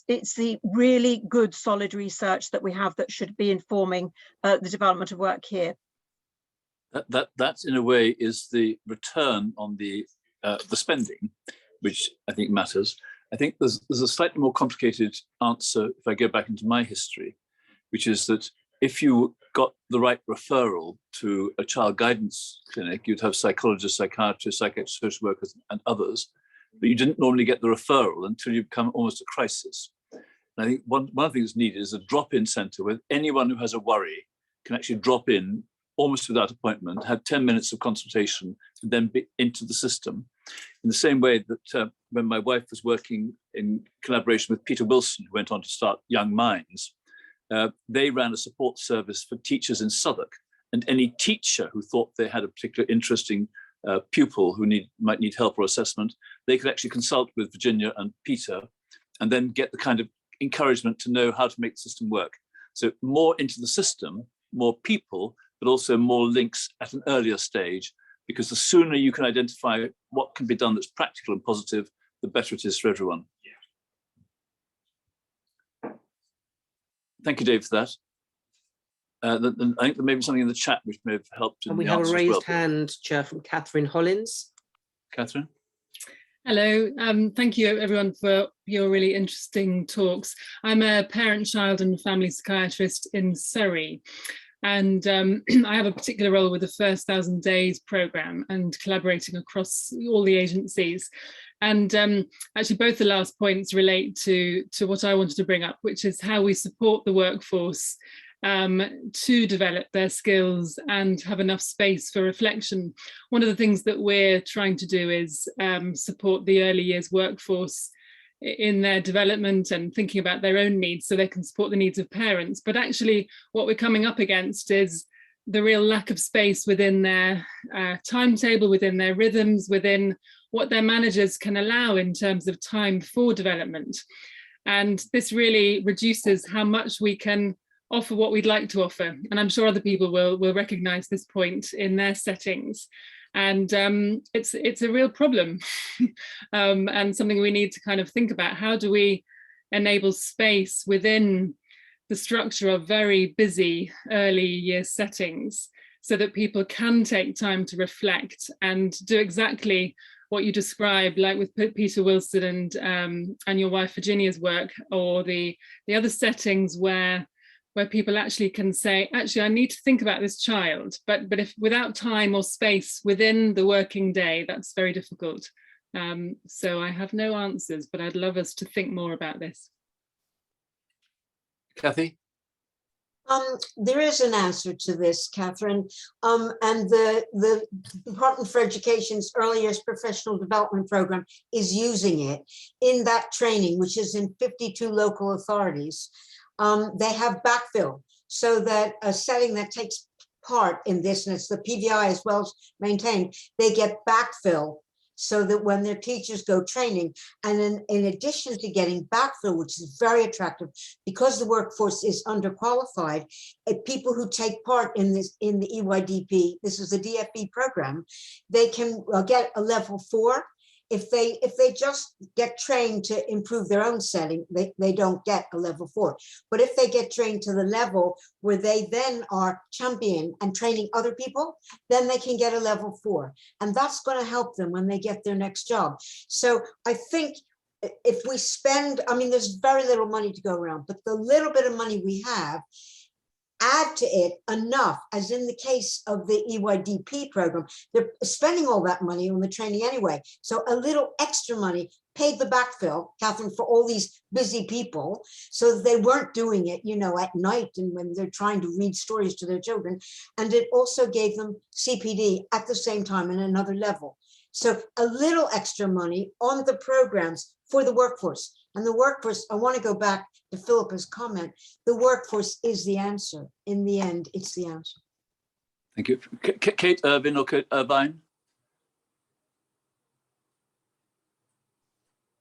the really good solid research that we have that should be informing the development of work here. That in a way is the return on the spending, which I think matters. I think there's a slightly more complicated answer if I go back into my history, which is that if you got the right referral to a child guidance clinic, you'd have psychologists, psychiatrists, psychiatrists, social workers, and others, but you didn't normally get the referral until you become almost a crisis. And I think one of the things needed is a drop-in centre where anyone who has a worry can actually drop in almost without appointment, have 10 minutes of consultation, and then be into the system. In the same way that when my wife was working in collaboration with Peter Wilson, who went on to start Young Minds, they ran a support service for teachers in Southwark. And any teacher who thought they had a particular interesting pupil who might need help or assessment, they could actually consult with Virginia and Peter and then get the kind of encouragement to know how to make the system work. So more into the system, more people, but also more links at an earlier stage, because the sooner you can identify what can be done that's practical and positive, the better it is for everyone. Thank you, Dave, for that. I think there may be something in the chat which may have helped. And we have a raised hand, Chair, from Catherine Hollins. Catherine. Hello, thank you everyone for your really interesting talks. I'm a parent, child and family psychiatrist in Surrey. And I have a particular role with the First 1,000 Days programme and collaborating across all the agencies. And actually both the last points relate to what I wanted to bring up, which is how we support the workforce to develop their skills and have enough space for reflection. One of the things that we're trying to do is support the early years workforce in their development and thinking about their own needs so they can support the needs of parents. But actually what we're coming up against is the real lack of space within their timetable, within their rhythms, within what their managers can allow in terms of time for development. And this really reduces how much we can offer what we'd like to offer. And I'm sure other people will recognize this point in their settings. And it's a real problem and something we need to kind of think about. How do we enable space within the structure of very busy early year settings so that people can take time to reflect and do exactly what you described, like with Peter Wilson and your wife Virginia's work, or the other settings where people actually can say, actually, I need to think about this child, but if without time or space within the working day, that's very difficult. So I have no answers, but I'd love us to think more about this. Kathy? There is an answer to this, Catherine, and the Department for Education's Early Years Professional Development Program is using it in that training, which is in 52 local authorities. They have backfill, so that a setting that takes part in this, and it's the PVI as well as maintained, they get backfill so that when their teachers go training, and in addition to getting backfill, which is very attractive, because the workforce is underqualified, people who take part in this, in the EYDP, this is the DFE program, they can get a level 4. If they just get trained to improve their own setting, they don't get a level 4. But if they get trained to the level where they then are champion and training other people, then they can get a level 4. And that's going to help them when they get their next job. So I think if we spend, I mean, there's very little money to go around, but the little bit of money we have, add to it enough, as in the case of the EYDP program, they're spending all that money on the training anyway. So a little extra money paid the backfill, Catherine, for all these busy people, so that they weren't doing it, you know, at night and when they're trying to read stories to their children. And it also gave them CPD at the same time in another level. So a little extra money on the programs for the workforce. And the workforce, I want to go back to Philippa's comment, the workforce is the answer. In the end, it's the answer. Thank you. Kate Irvine or Kate Irvine?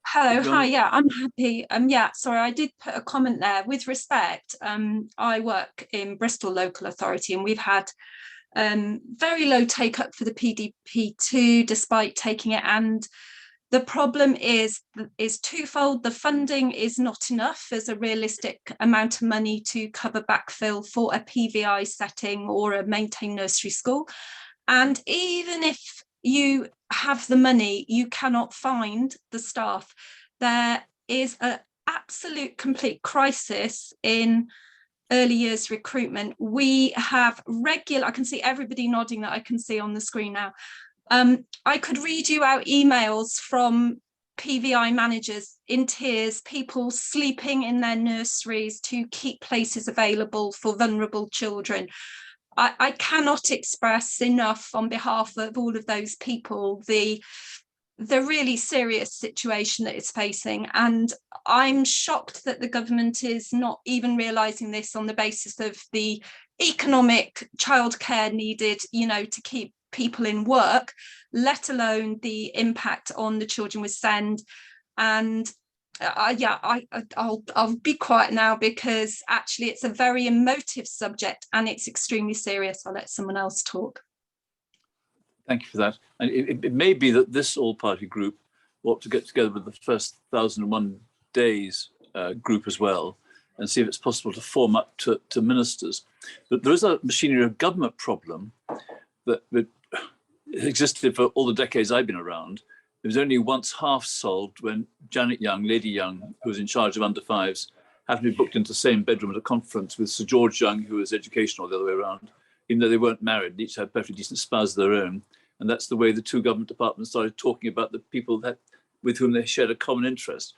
Hello, hi, yeah, I'm happy. Yeah, sorry, I did put a comment there. With respect, I work in Bristol Local Authority, and we've had very low take up for the PDP2 despite taking it, and the problem is twofold. The funding is not enough as a realistic amount of money to cover backfill for a PVI setting or a maintained nursery school. And even if you have the money, you cannot find the staff. There is an absolute complete crisis in early years recruitment. We have regular, I can see everybody nodding that I can see on the screen now. I could read you out emails from PVI managers in tears, people sleeping in their nurseries to keep places available for vulnerable children. I cannot express enough on behalf of all of those people the really serious situation that it's facing. And I'm shocked that the government is not even realising this on the basis of the economic childcare needed, you know, to keep people in work, let alone the impact on the children with SEND. And I'll be quiet now, because actually it's a very emotive subject and it's extremely serious. I'll let someone else talk. Thank you for that. And it may be that this all-party group ought to get together with the first 1001 days group as well, and see if it's possible to form up to ministers. But there is a machinery of government problem that existed for all the decades I've been around. It was only once half solved when Janet Young, Lady Young, who was in charge of under fives, happened to be booked into the same bedroom at a conference with Sir George Young, who was educational the other way around, even though they weren't married, they each had perfectly decent spouses of their own. And that's the way the two government departments started talking about the people with whom they shared a common interest.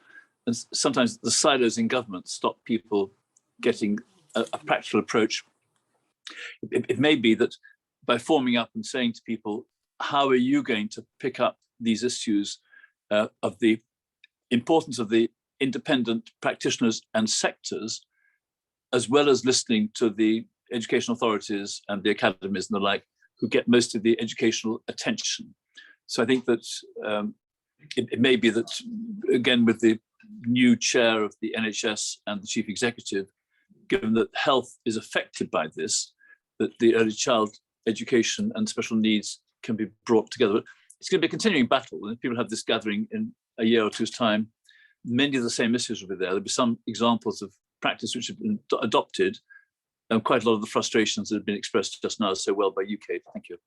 And sometimes the silos in government stop people getting a practical approach. It may be that by forming up and saying to people, how are you going to pick up these issues of the importance of the independent practitioners and sectors, as well as listening to the educational authorities and the academies and the like, who get most of the educational attention. So I think that it may be that, again, with the new chair of the NHS and the chief executive, given that health is affected by this, that the early child education and special needs can be brought together. It's going to be a continuing battle, and if people have this gathering in a year or two's time, many of the same issues will be there. There'll be some examples of practice which have been adopted, quite a lot of the frustrations that have been expressed just now so well by you, Kate. Thank you.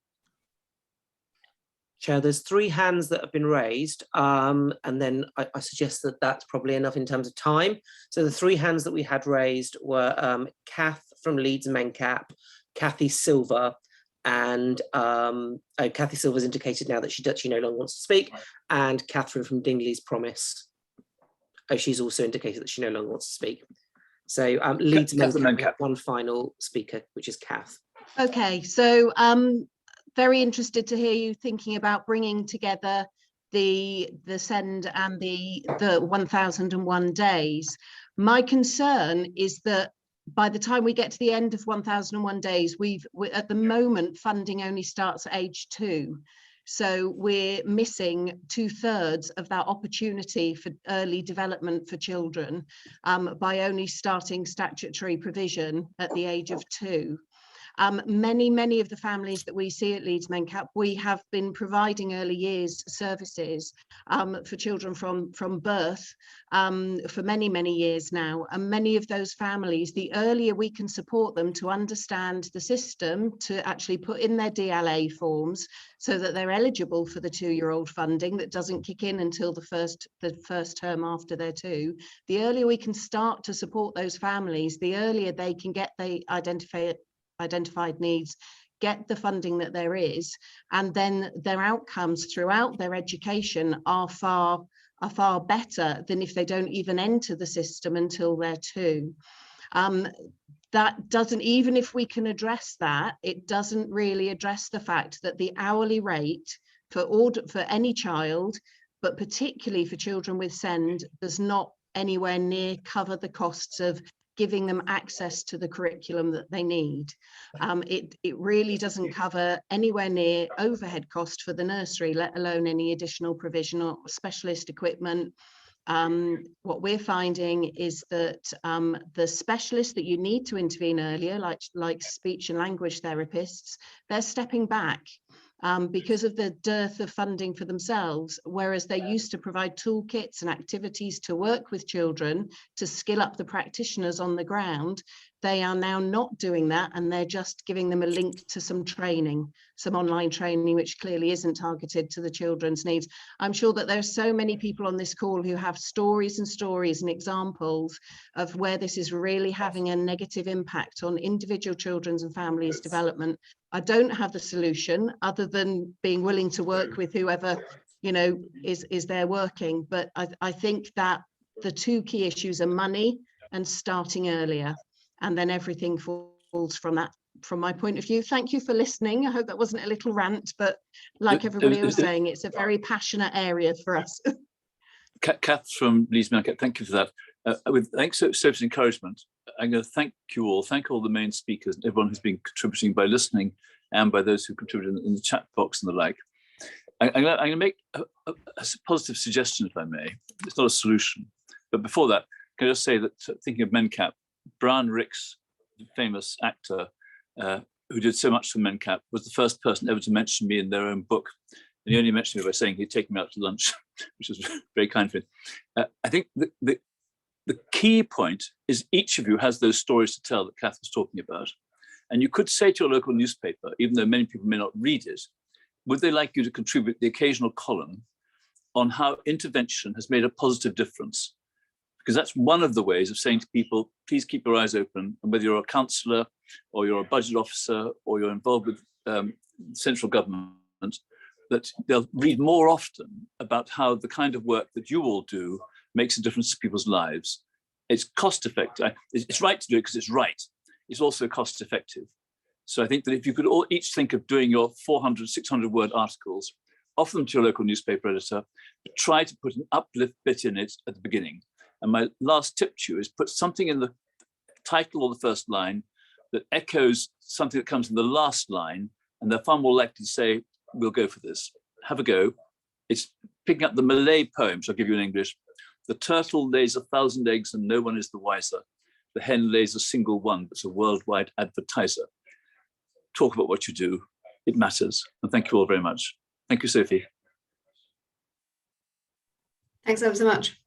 Chair, there's 3 hands that have been raised, and then I suggest that that's probably enough in terms of time. So the 3 hands that we had raised were Kath from Leeds MenCap, Kathy Silver, and Kathy Silver's indicated now that she no longer wants to speak, and Catherine from Dingley's Promise. Oh, she's also indicated that she no longer wants to speak. So Leeds MenCap, one final speaker, which is Kath. Okay, so very interested to hear you thinking about bringing together the SEND and the 1001 days. My concern is that by the time we get to the end of 1001 days, we're at the moment funding only starts at age 2. So we're missing 2/3 of that opportunity for early development for children by only starting statutory provision at the age of 2. Many of the families that we see at Leeds MenCap, we have been providing early years services for children from birth for many years now. And many of those families, the earlier we can support them to understand the system, to actually put in their DLA forms so that they're eligible for the 2-year-old funding that doesn't kick in until the first term after they're 2, the earlier we can start to support those families, the earlier they can get the identified needs, get the funding that there is, and then their outcomes throughout their education are far better than if they don't even enter the system until they're 2. That doesn't, even if we can address that, it doesn't really address the fact that the hourly rate for any child, but particularly for children with SEND, does not anywhere near cover the costs of giving them access to the curriculum that they need. It really doesn't cover anywhere near overhead cost for the nursery, let alone any additional provision or specialist equipment. What we're finding is that the specialists that you need to intervene earlier, like speech and language therapists, they're stepping back because of the dearth of funding for themselves, whereas they used to provide toolkits and activities to work with children to skill up the practitioners on the ground. They are now not doing that, and they're just giving them a link to some training, some online training, which clearly isn't targeted to the children's needs. I'm sure that there's so many people on this call who have stories and examples of where this is really having a negative impact on individual children's and families' development. I don't have the solution other than being willing to work with whoever, is there working. But I think that the 2 key issues are money and starting earlier, and then everything falls from that, from my point of view. Thank you for listening. I hope that wasn't a little rant, but like everybody was saying, it's a very passionate area for us. Kath from Leeds MenCap, thank you for that. With thanks to Sophie's encouragement, I'm going to thank you all, thank all the main speakers and everyone who's been contributing by listening and by those who contributed in the chat box and the like. I'm going to make a positive suggestion, if I may. It's not a solution, but before that, can I just say that thinking of MenCap, Brian Ricks, the famous actor who did so much for MenCap, was the first person ever to mention me in their own book. And he only mentioned me by saying he'd take me out to lunch, which was very kind of him. I think the key point is each of you has those stories to tell that Kath was talking about. And you could say to your local newspaper, even though many people may not read it, would they like you to contribute the occasional column on how intervention has made a positive difference? Because that's one of the ways of saying to people, please keep your eyes open. And whether you're a councillor or you're a budget officer or you're involved with central government, that they'll read more often about how the kind of work that you all do makes a difference to people's lives. It's cost effective. It's right to do it because it's right. It's also cost effective. So I think that if you could all each think of doing your 400, 600 word articles, offer them to your local newspaper editor, but try to put an uplift bit in it at the beginning. And my last tip to you is put something in the title or the first line that echoes something that comes in the last line, and they're far more likely to say, we'll go for this. Have a go. It's picking up the Malay poems I'll give you in English. The turtle lays 1,000 eggs and no one is the wiser. The hen lays a single one, but's a worldwide advertiser. Talk about what you do. It matters. And thank you all very much. Thank you, Sophie. Thanks ever so much.